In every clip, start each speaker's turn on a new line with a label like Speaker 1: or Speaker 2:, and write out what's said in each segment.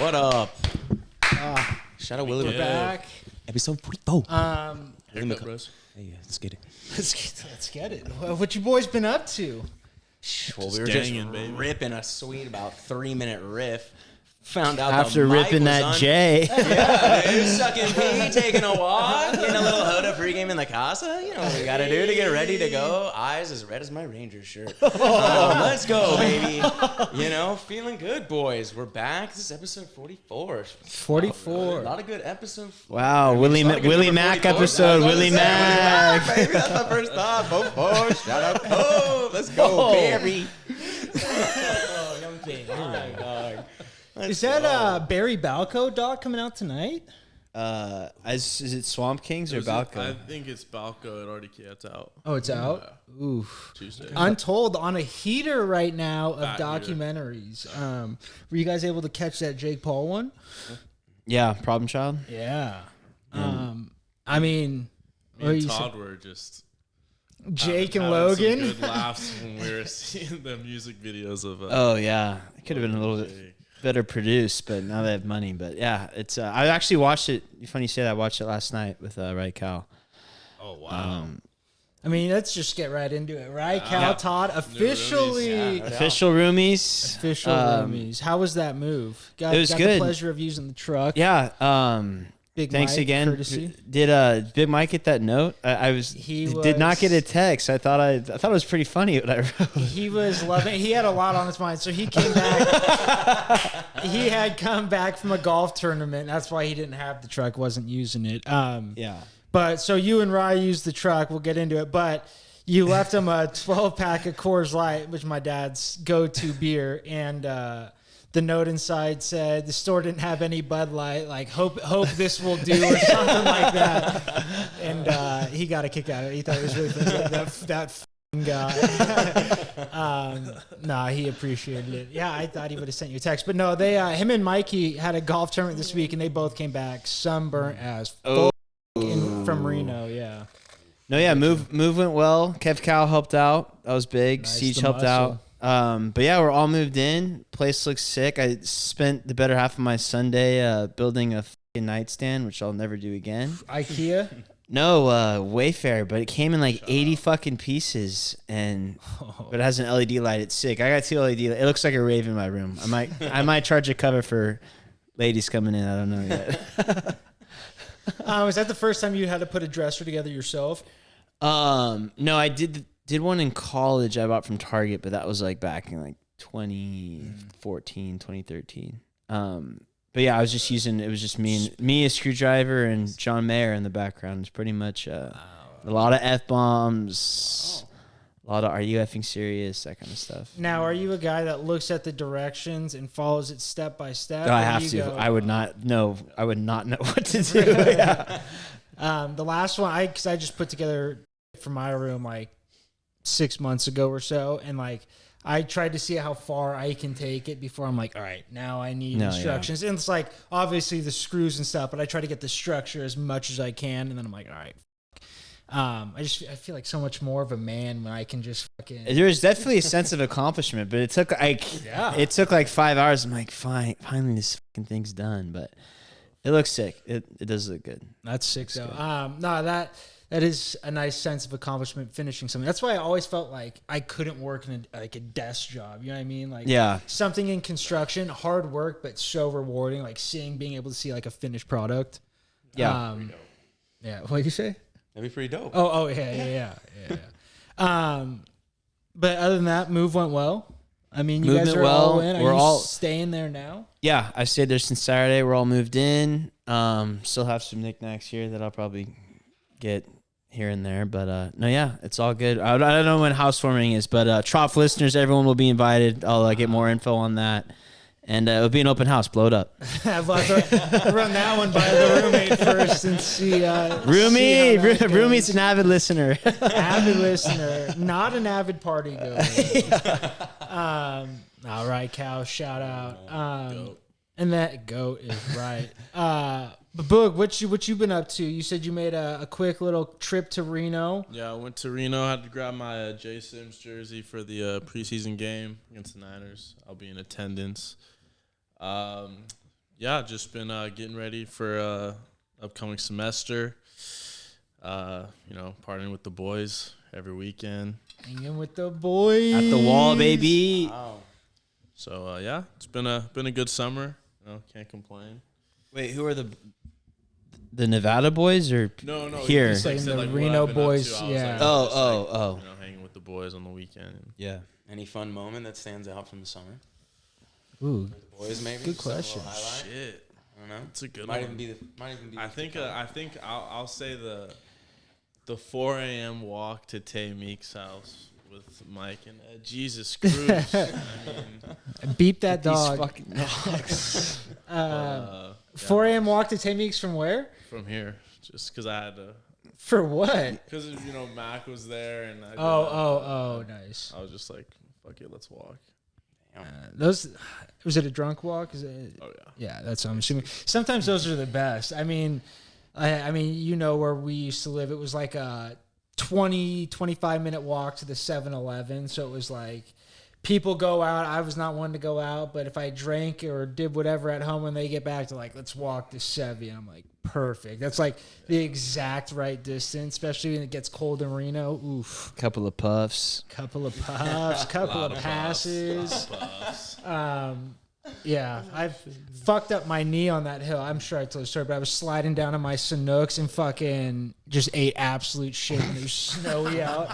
Speaker 1: What up? Shout out Willie.
Speaker 2: We're back.
Speaker 1: Episode 44.
Speaker 2: Here we go, bros.
Speaker 1: Hey, let's get it.
Speaker 2: Let's get it. Well, what you boys been up to?
Speaker 1: Well, we were
Speaker 3: ganging,
Speaker 1: just
Speaker 3: baby.
Speaker 1: ripping a sweet about 3-minute riff. Found out
Speaker 4: After ripping that J.
Speaker 1: Yeah, dude, sucking pee, taking a walk, getting a little Hoda pregame in the casa. You know what we gotta do to get ready to go. Eyes as red as my Rangers shirt. Let's go, baby. You know, feeling good, boys. We're back. This is episode 44.
Speaker 2: 44.
Speaker 1: A lot of good episodes.
Speaker 4: Wow, Willie Mac
Speaker 1: 44.
Speaker 4: episode. Willie Mac.
Speaker 1: Baby, that's my first thought. Both. Shout out. Oh, let's go, baby. Oh, young thing. Oh, my God.
Speaker 2: Is that Barry Balco doc coming out tonight?
Speaker 4: Is it Swamp Kings or
Speaker 3: I
Speaker 4: Balco?
Speaker 3: think it's Balco. It already came out.
Speaker 2: Oh, it's out? Oof.
Speaker 3: Tuesday.
Speaker 2: Untold on a heater right now of
Speaker 3: Fat
Speaker 2: documentaries. Were you guys able to catch that Jake Paul one?
Speaker 4: Yeah, Problem Child.
Speaker 2: Yeah. I mean,
Speaker 3: Me and Todd were just
Speaker 2: Jake and
Speaker 3: having
Speaker 2: Logan.
Speaker 3: some good laughs when we were seeing the music videos of.
Speaker 4: Oh yeah, it could have been a little bit better produced, but now they have money. But yeah, it's. I actually watched it. Funny you say that. I watched it last night with Right Cal.
Speaker 3: Oh wow.
Speaker 2: I mean, let's just get right into it, right? Cal, Todd, officially.
Speaker 4: Official roomies.
Speaker 2: Official roomies. How was that move? Got,
Speaker 4: it was
Speaker 2: got
Speaker 4: good.
Speaker 2: the pleasure of using the truck.
Speaker 4: Yeah.
Speaker 2: Big
Speaker 4: Thanks
Speaker 2: Mike,
Speaker 4: again.
Speaker 2: courtesy.
Speaker 4: Did Big Mike get that note?
Speaker 2: He
Speaker 4: did not
Speaker 2: was-
Speaker 4: get a text. I thought it was pretty funny what I wrote.
Speaker 2: He was loving. He had a lot on his mind, so he came back. He had come back from a golf tournament. That's why he didn't have the truck. Wasn't using it.
Speaker 4: Yeah.
Speaker 2: But so you and Rye used the truck. We'll get into it. But you left him a 12-pack of Coors Light, which my dad's go-to beer, and the note inside said the store didn't have any Bud Light. Like hope this will do or something like that. And he got a kick out of it. He thought it was really funny. That f***ing guy. Nah, he appreciated it. Yeah, I thought he would have sent you a text, but no. They him and Mikey had a golf tournament this week, and they both came back sunburnt as fuck from Reno. Yeah.
Speaker 4: No, yeah, move went well. Kev Cal helped out. That was big.
Speaker 2: Nice,
Speaker 4: Siege
Speaker 2: the
Speaker 4: helped
Speaker 2: muscle.
Speaker 4: out. But yeah, we're all moved in. Place looks sick. I spent the better half of my Sunday building a fucking nightstand, which I'll never do again.
Speaker 2: IKEA.
Speaker 4: No, Wayfair, but it came in like 80 fucking pieces, but it has an LED light. It's sick. I got 2 LED. It looks like a rave in my room. I might charge a cover for ladies coming in. I don't know yet.
Speaker 2: Was that the first time you had to put a dresser together yourself?
Speaker 4: No, I did one in college I bought from Target, but that was like back in like 2014, 2013. But yeah, I was just using, it was just me, a screwdriver, and John Mayer in the background. It's pretty much a lot of F-bombs, a lot of are you effing serious, that kind of stuff.
Speaker 2: Now, are you a guy that looks at the directions and follows it step by step?
Speaker 4: No, I
Speaker 2: or
Speaker 4: have
Speaker 2: you
Speaker 4: to.
Speaker 2: go-
Speaker 4: I would not know what to do. Yeah.
Speaker 2: The last one, because I just put together for my room like 6 months ago or so, and like I tried to see how far I can take it before I'm like, all right, now I need instructions. And it's like obviously the screws and stuff, but I try to get the structure as much as I can, and then I'm like, all right. I feel like so much more of a man when I can just fucking.
Speaker 4: There's definitely a sense of accomplishment, but it took like 5 hours. I'm like, fine, finally this fucking thing's done, but it looks sick. It does look good.
Speaker 2: That's sick though. No, that is a nice sense of accomplishment finishing something. That's why I always felt like I couldn't work in a desk job. You know what I mean? Like something in construction, hard work, but so rewarding. Like being able to see like a finished product.
Speaker 4: Yeah.
Speaker 2: Yeah. What did you say?
Speaker 1: That'd be pretty dope.
Speaker 2: Oh yeah. But other than that, move went well. I mean, you guys are all in. Are you staying there now?
Speaker 4: Yeah, I stayed there since Saturday. We're all moved in. Still have some knickknacks here that I'll probably get here and there, but no, yeah, it's all good. I don't know when housewarming is, but Trough listeners, everyone will be invited. I'll get more info on that, and it'll be an open house. Blow it up.
Speaker 2: I'll run that one by the roommate first and see.
Speaker 4: Roomie's an avid listener.
Speaker 2: Avid listener, not an avid party goer. All right, Cal, shout out. And that goat is right. But Boog, what you been up to? You said you made a quick little trip to Reno.
Speaker 3: Yeah, I went to Reno. Had to grab my J Sims jersey for the preseason game against the Niners. I'll be in attendance. Yeah, just been getting ready for upcoming semester. Partying with the boys every weekend.
Speaker 2: Hanging with the boys.
Speaker 4: At the wall, baby.
Speaker 1: Wow.
Speaker 3: So yeah, it's been a good summer. Can't complain.
Speaker 4: Wait, who are the Nevada boys or
Speaker 3: No,
Speaker 4: here?
Speaker 3: just,
Speaker 2: Saying
Speaker 3: said,
Speaker 2: the
Speaker 3: what
Speaker 2: Reno
Speaker 3: I've been up
Speaker 2: boys,
Speaker 3: to. I was
Speaker 2: yeah.
Speaker 3: like,
Speaker 4: Oh.
Speaker 3: hanging with the boys on the weekend.
Speaker 4: Yeah.
Speaker 1: Any fun moment that stands out from the summer?
Speaker 2: Ooh,
Speaker 1: The boys, maybe.
Speaker 2: Good
Speaker 1: Just a little
Speaker 2: question.
Speaker 1: highlight?
Speaker 3: Shit,
Speaker 1: I don't know.
Speaker 3: it's a good
Speaker 1: Might
Speaker 3: one.
Speaker 1: even be the.
Speaker 3: I think I'll say the 4 a.m. walk to Tay Meek's house with Mike and Jesus Cruz. I mean,
Speaker 2: beep that
Speaker 4: These
Speaker 2: dog.
Speaker 4: fucking dogs.
Speaker 2: 4 a.m. walk to Tamek's from where?
Speaker 3: from here, just because I had to.
Speaker 2: For what?
Speaker 3: Because Mac was there and I.
Speaker 2: Nice.
Speaker 3: I was just like, fuck it, let's walk.
Speaker 2: Those was it a drunk walk? Is it?
Speaker 3: Oh yeah.
Speaker 2: Yeah, that's what I'm assuming. Sometimes those are the best. I mean, where we used to live, it was like a 25 minute walk to the 7-Eleven. So it was like people go out. I was not one to go out, but if I drank or did whatever at home when they get back, to like, let's walk to Sevy. And I'm like, perfect. That's like the exact right distance, especially when it gets cold in Reno. Oof.
Speaker 4: Couple of puffs.
Speaker 2: Couple of puffs, couple of passes. Yeah, I've fucked up my knee on that hill. I'm sure I told the story, but I was sliding down on my Sanooks and fucking just ate absolute shit when it was snowy out.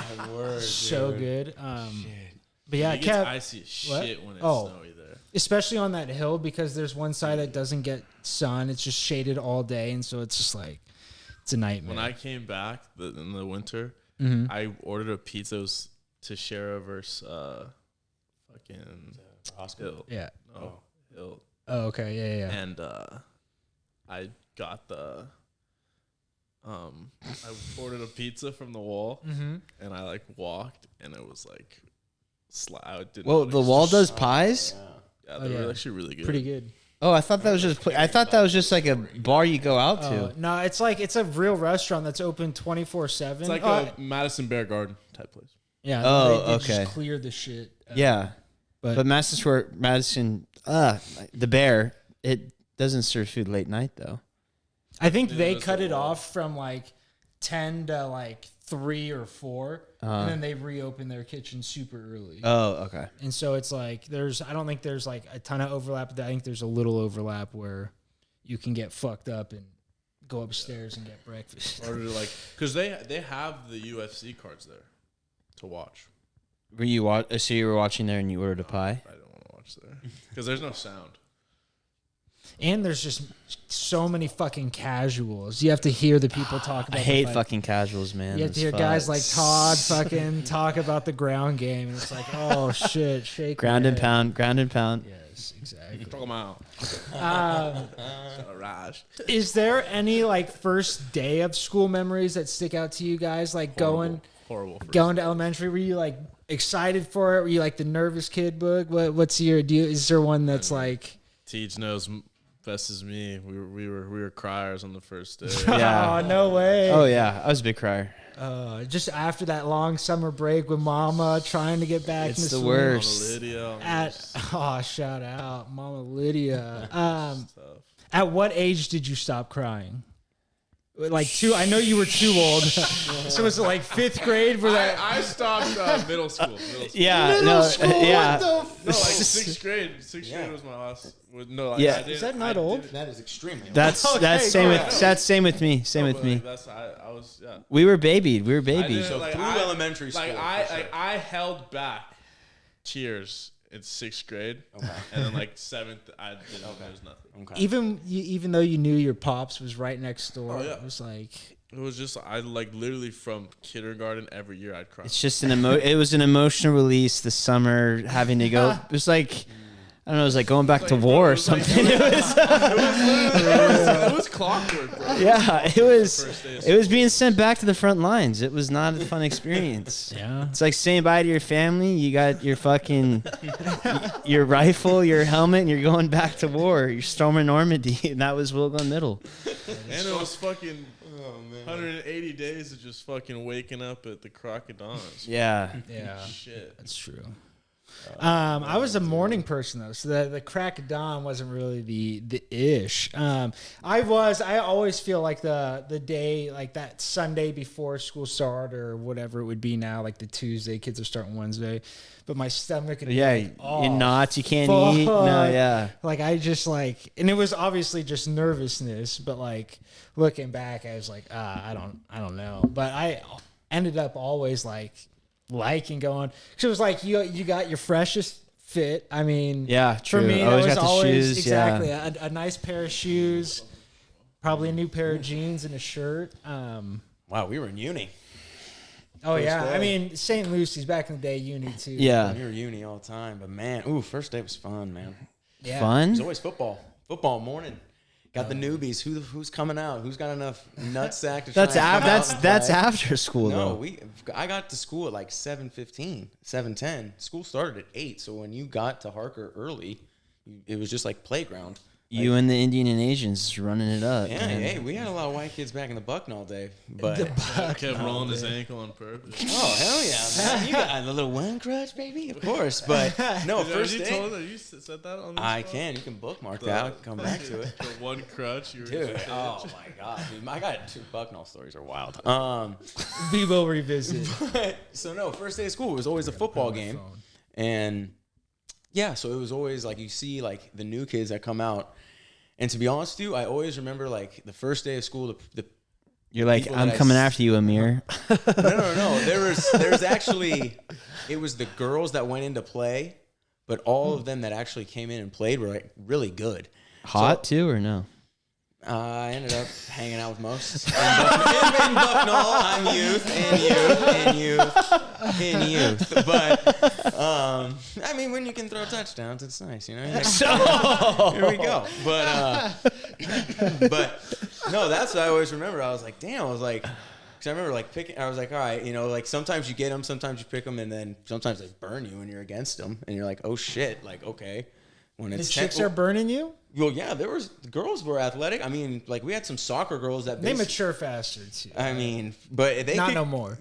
Speaker 2: So good. But yeah,
Speaker 3: It gets
Speaker 2: Kev,
Speaker 3: icy as
Speaker 2: what?
Speaker 3: shit when it's
Speaker 2: Oh.
Speaker 3: snowy there.
Speaker 2: especially on that hill, because there's one side that doesn't get sun. It's just shaded all day, and so it's just like it's a nightmare.
Speaker 3: When I came back in the winter,
Speaker 2: Mhm.
Speaker 3: I ordered a pizza to share over fucking Hill.
Speaker 2: Yeah.
Speaker 3: No, Hill.
Speaker 2: Oh, okay. Yeah.
Speaker 3: And I got I ordered a pizza from the wall,
Speaker 2: Mm-hmm.
Speaker 3: and I like walked, and it was like, I did
Speaker 4: Well,
Speaker 3: not
Speaker 4: the wall does pies.
Speaker 3: Yeah, they were actually really good.
Speaker 2: Pretty good.
Speaker 4: Oh, I thought that was just like a bar you go out to.
Speaker 2: No, it's a real restaurant that's open 24/7.
Speaker 3: It's like a Madison Bear Garden type place.
Speaker 2: yeah.
Speaker 4: Oh,
Speaker 2: they
Speaker 4: okay.
Speaker 2: Just clear the shit.
Speaker 4: Yeah,
Speaker 2: but
Speaker 4: Madison, the Bear, it doesn't serve food late night though.
Speaker 2: I think
Speaker 3: Yeah,
Speaker 2: they
Speaker 3: that's
Speaker 2: cut
Speaker 3: the
Speaker 2: it
Speaker 3: wall.
Speaker 2: off from like 10 to like 3 or 4, and then they reopen their kitchen super early.
Speaker 4: Oh, okay.
Speaker 2: And so it's like I don't think there's like a ton of overlap, but I think there's a little overlap where you can get fucked up and go upstairs and get breakfast.
Speaker 3: Or like, because they have the UFC cards there to watch.
Speaker 4: Were you so you were watching there and you ordered a pie?
Speaker 3: I don't want to watch there because there's no sound.
Speaker 2: And there's just so many fucking casuals. You have to hear the people talk about
Speaker 4: I
Speaker 2: the
Speaker 4: hate
Speaker 2: fight.
Speaker 4: fucking casuals, man.
Speaker 2: You have to hear
Speaker 4: Those
Speaker 2: guys
Speaker 4: fucks.
Speaker 2: like Todd fucking talk about the ground game, and it's like, oh shit, shake
Speaker 4: ground
Speaker 2: your
Speaker 4: and
Speaker 2: head.
Speaker 4: pound.
Speaker 2: Yes, exactly.
Speaker 3: Talk them out. Raj.
Speaker 2: Is there any like first day of school memories that stick out to you guys? Like
Speaker 3: Horrible.
Speaker 2: going to elementary, were you like excited for it? Were you like the nervous kid, Boog? What's your deal? Is there one that's like?
Speaker 3: Teach knows best as me. We were criers on the first day.
Speaker 4: Yeah.
Speaker 2: Oh no way!
Speaker 4: Oh yeah, I was a big crier.
Speaker 2: Just after that long summer break with Mama trying to get back.
Speaker 4: It's
Speaker 2: in the
Speaker 4: the
Speaker 2: swing.
Speaker 4: worst.
Speaker 3: Lydia,
Speaker 2: Shout out Mama Lydia.
Speaker 3: stuff.
Speaker 2: At what age did you stop crying? Like 2. I know you were too old. So was it like 5th grade?
Speaker 3: I stopped middle school.
Speaker 4: Yeah,
Speaker 2: Middle school?
Speaker 4: yeah.
Speaker 2: What the?
Speaker 3: No, like 6th grade. 6th
Speaker 1: Yeah.
Speaker 3: grade was my last. No,
Speaker 4: Yeah.
Speaker 3: I didn't,
Speaker 2: Is that not
Speaker 3: I
Speaker 2: old?
Speaker 3: didn't-
Speaker 1: That is extremely.
Speaker 4: That's
Speaker 2: Okay,
Speaker 4: that's same
Speaker 2: go
Speaker 4: with
Speaker 2: ahead.
Speaker 4: same with me. Same
Speaker 3: no,
Speaker 4: with
Speaker 3: but,
Speaker 4: me.
Speaker 3: like, that's I was yeah.
Speaker 4: We were babied.
Speaker 3: I didn't,
Speaker 1: So
Speaker 3: like,
Speaker 1: through
Speaker 3: I-
Speaker 1: elementary school,
Speaker 3: Like
Speaker 1: for sure.
Speaker 3: I held back tears in 6th grade,
Speaker 1: Okay.
Speaker 3: and then like 7th, I didn't. There was nothing.
Speaker 1: Okay.
Speaker 2: Even though you knew your pops was right next door,
Speaker 3: Oh, yeah.
Speaker 2: it was like
Speaker 3: It was just I like literally from kindergarten every year I'd cry.
Speaker 4: It's just it was an emotional release this summer having to go. It was like I don't know, it was like going back to war or something.
Speaker 3: It was clockwork, bro.
Speaker 4: Yeah, it was.
Speaker 3: First day of
Speaker 4: It was being sent back to the front lines. It was not a fun experience.
Speaker 2: yeah.
Speaker 4: It's like saying bye to your family. You got your fucking your rifle, your helmet, and you're going back to war. You're storming Normandy, and that was Wilgon Middle.
Speaker 3: And it was fucking 180 days of just fucking waking up at the crack of dawn.
Speaker 4: Yeah,
Speaker 2: Yeah,
Speaker 3: Shit.
Speaker 2: that's true. I was a morning person though, so the crack of dawn wasn't really the ish. I always feel like the day, like that Sunday before school start or whatever it would be now, like the Tuesday, kids are starting Wednesday, but my stomach would be like,
Speaker 4: in knots, you can't eat. No, yeah.
Speaker 2: Like I just like, and it was obviously just nervousness, but like looking back, I was like, I don't know, but I ended up always liking going, because it was like you got your freshest fit. I mean,
Speaker 4: yeah, true.
Speaker 2: For me,
Speaker 4: always
Speaker 2: that was
Speaker 4: got the
Speaker 2: always
Speaker 4: shoes,
Speaker 2: exactly
Speaker 4: yeah.
Speaker 2: a nice pair of shoes, probably a new pair of jeans and a shirt.
Speaker 1: Wow, we were in uni.
Speaker 2: Oh
Speaker 1: First
Speaker 2: yeah,
Speaker 1: day.
Speaker 2: I mean St. Lucy's back in the day, uni too.
Speaker 4: Yeah.
Speaker 1: We were uni all the time, but man, first day was fun, man.
Speaker 2: Yeah.
Speaker 1: It
Speaker 4: Fun?
Speaker 1: was always football morning. Got the newbies. Who's coming out? Who's got enough nutsack to try
Speaker 4: That's
Speaker 1: and come out and
Speaker 4: that's
Speaker 1: play?
Speaker 4: after school
Speaker 1: No,
Speaker 4: though.
Speaker 1: I got to school at like 7:15, 7:10. School started at 8, so when you got to Harker early, it was just like playground.
Speaker 4: You and the Indian and Asians running it up.
Speaker 1: Yeah,
Speaker 4: man.
Speaker 1: hey, we had a lot of white kids back in the Bucknell day, but
Speaker 3: Kept rolling his ankle on purpose.
Speaker 1: oh hell yeah, man! You got a little one crutch, baby, of course. But no, first
Speaker 3: you
Speaker 1: day.
Speaker 3: told her you said that on this
Speaker 1: I
Speaker 3: spot?
Speaker 1: can. You can bookmark that. Come back to it.
Speaker 3: The one crutch you were
Speaker 1: Dude,
Speaker 3: just
Speaker 1: oh my god, dude, I got 2 Bucknell stories are wild.
Speaker 2: We will revisit.
Speaker 1: So no, first day of school was always a football game, and yeah, so it was always like you see like the new kids that come out, and to be honest with you, I always remember like the first day of school.
Speaker 4: You're like,
Speaker 1: people
Speaker 4: I'm
Speaker 1: that I
Speaker 4: coming
Speaker 1: s-
Speaker 4: after you, Amir.
Speaker 1: No. There's actually, it was the girls that went into play, but all of them that actually came in and played were like really good.
Speaker 4: Hot too, or no?
Speaker 1: I ended up hanging out with most. In Bucknell, I'm youth. But, I mean, when you can throw touchdowns, it's nice, you know? Here we go. But no, that's what I always remember. I was like, damn, because I remember like picking, I was like, all right, you know, like sometimes you get them, sometimes you pick them, and then sometimes they burn you when you're against them, and you're like, oh shit, like, okay. When
Speaker 2: The
Speaker 1: it's
Speaker 2: chicks are burning you?
Speaker 1: well, yeah, the girls were athletic. I mean, like we had some soccer girls that
Speaker 2: They mature faster too.
Speaker 1: I mean, but they
Speaker 2: Not
Speaker 1: could,
Speaker 2: no more.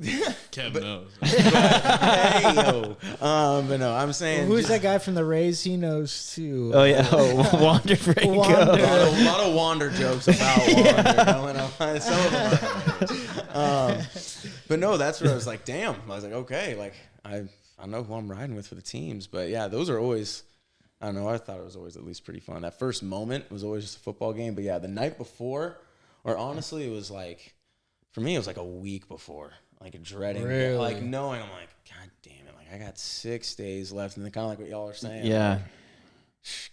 Speaker 3: Kev knows.
Speaker 1: hey yo, but no, I'm saying
Speaker 2: Who's
Speaker 1: just
Speaker 2: that guy from the Rays? He knows too.
Speaker 4: Oh yeah, Wander Franco.
Speaker 2: Wander.
Speaker 1: a lot of Wander jokes about Wander going on. Some of them are hilarious. But no, that's where I was like, damn. I was like, okay, like I know who I'm riding with for the teams, but yeah, those are always. I don't know. I thought it was always at least pretty fun. That first moment was always just a football game. But yeah, the night before, or honestly, it was like, for me, it was like a week before, like dreading,
Speaker 2: Really?
Speaker 1: like knowing I'm like, God damn it, like I got 6 days left, and then kind of like what y'all are saying.
Speaker 4: Yeah.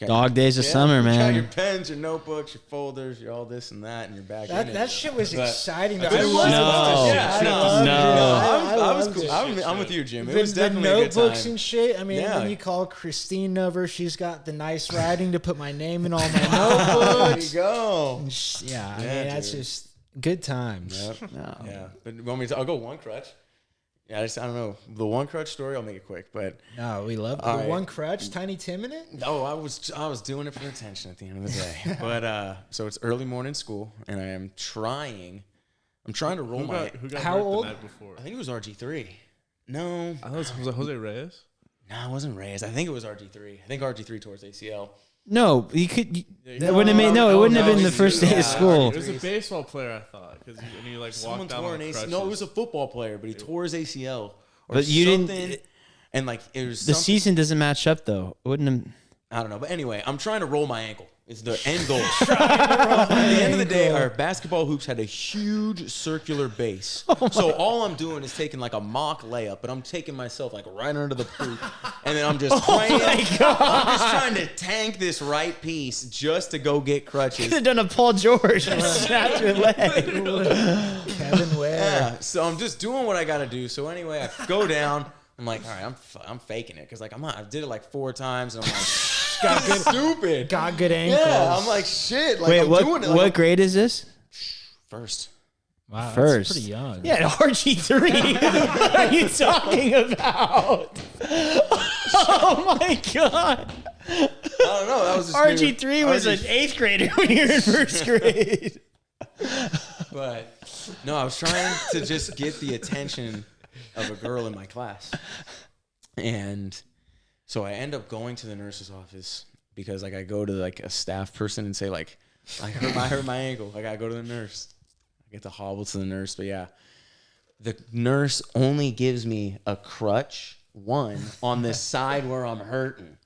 Speaker 1: Got
Speaker 4: Dog days of summer,
Speaker 1: you
Speaker 4: man.
Speaker 1: got your pens, your notebooks, your folders, your all this and that, and you're back in it.
Speaker 2: That shit was
Speaker 1: But-
Speaker 2: exciting.
Speaker 1: But
Speaker 2: though.
Speaker 1: it
Speaker 2: I
Speaker 1: was
Speaker 2: loved
Speaker 1: fun.
Speaker 2: it.
Speaker 1: Yeah,
Speaker 2: I
Speaker 1: no,
Speaker 2: loved it.
Speaker 4: no.
Speaker 1: I was
Speaker 2: loved
Speaker 1: cool.
Speaker 2: it.
Speaker 1: I'm with you, Jim. It
Speaker 2: The
Speaker 1: was definitely a good
Speaker 2: notebooks
Speaker 1: time.
Speaker 2: and shit. I mean,
Speaker 1: Yeah.
Speaker 2: when you call Christine over, she's got the nice writing to put my name in all my
Speaker 1: There you
Speaker 2: notebooks.
Speaker 1: go.
Speaker 2: And yeah, I
Speaker 1: Yeah,
Speaker 2: mean, that's
Speaker 1: dude.
Speaker 2: just good times.
Speaker 1: Yep.
Speaker 4: No.
Speaker 1: Yeah, but you want me to? I'll go one crutch. Yeah, I don't know the one crutch story. I'll make it quick, but
Speaker 2: No, we love
Speaker 1: All
Speaker 2: the
Speaker 1: right.
Speaker 2: one crutch, Tiny Tim in it.
Speaker 1: no, I was doing it for attention at the end of the day. But so it's early morning school, and I'm trying to roll my.
Speaker 3: Who got
Speaker 2: How
Speaker 3: hurt
Speaker 2: old?
Speaker 3: the night before?
Speaker 1: I think it was RG3. No,
Speaker 3: I thought it was Jose Reyes.
Speaker 1: no, it wasn't Reyes. I think it was RG3. I think RG3 towards ACL.
Speaker 4: No, you could.
Speaker 3: Yeah,
Speaker 4: That wouldn't have made. No, it wouldn't have been the first day
Speaker 1: yeah.
Speaker 4: of school.
Speaker 3: It was a baseball player, I thought, because he like
Speaker 1: Someone
Speaker 3: walked down
Speaker 1: tore
Speaker 3: on
Speaker 1: an ACL.
Speaker 3: crutches.
Speaker 1: No, it was a football player, but he tore his ACL. Or
Speaker 4: But you didn't-
Speaker 1: something, and like it was
Speaker 4: The
Speaker 1: something-
Speaker 4: season doesn't match up though. It wouldn't have.
Speaker 1: I don't know, but anyway, I'm trying to roll my ankle. It's the end goal. At the end of the day, our basketball hoops had a huge circular base. So all I'm doing is taking like a mock layup, but I'm taking myself like right under the hoop, and then I'm just praying. I'm just trying to tank this right piece just to go get crutches.
Speaker 4: Could have done a Paul George and snapped your leg.
Speaker 2: Kevin Ware.
Speaker 1: Yeah, so I'm just doing what I got to do. So anyway, I go down. I'm like, all right, I'm faking it because like I did it like 4 times, and I'm like,
Speaker 2: Got good,
Speaker 1: stupid.
Speaker 2: got good ankles.
Speaker 1: Yeah, I'm like shit. Like
Speaker 4: Wait,
Speaker 1: I'm doing it. Like,
Speaker 4: what grade is this?
Speaker 1: first?
Speaker 2: wow,
Speaker 4: First.
Speaker 2: that's pretty young.
Speaker 4: Yeah, RG3. What are you talking about? Oh my god.
Speaker 1: I don't know. That was just
Speaker 4: RG3 was an 8th grader when you were in 1st grade.
Speaker 1: But no, I was trying to just get the attention of a girl in my class, and So I end up going to the nurse's office because like I go to like a staff person and say like, I hurt my ankle. I gotta go to the nurse. I get to hobble to the nurse. But yeah, the nurse only gives me a crutch, one on the side where I'm hurting.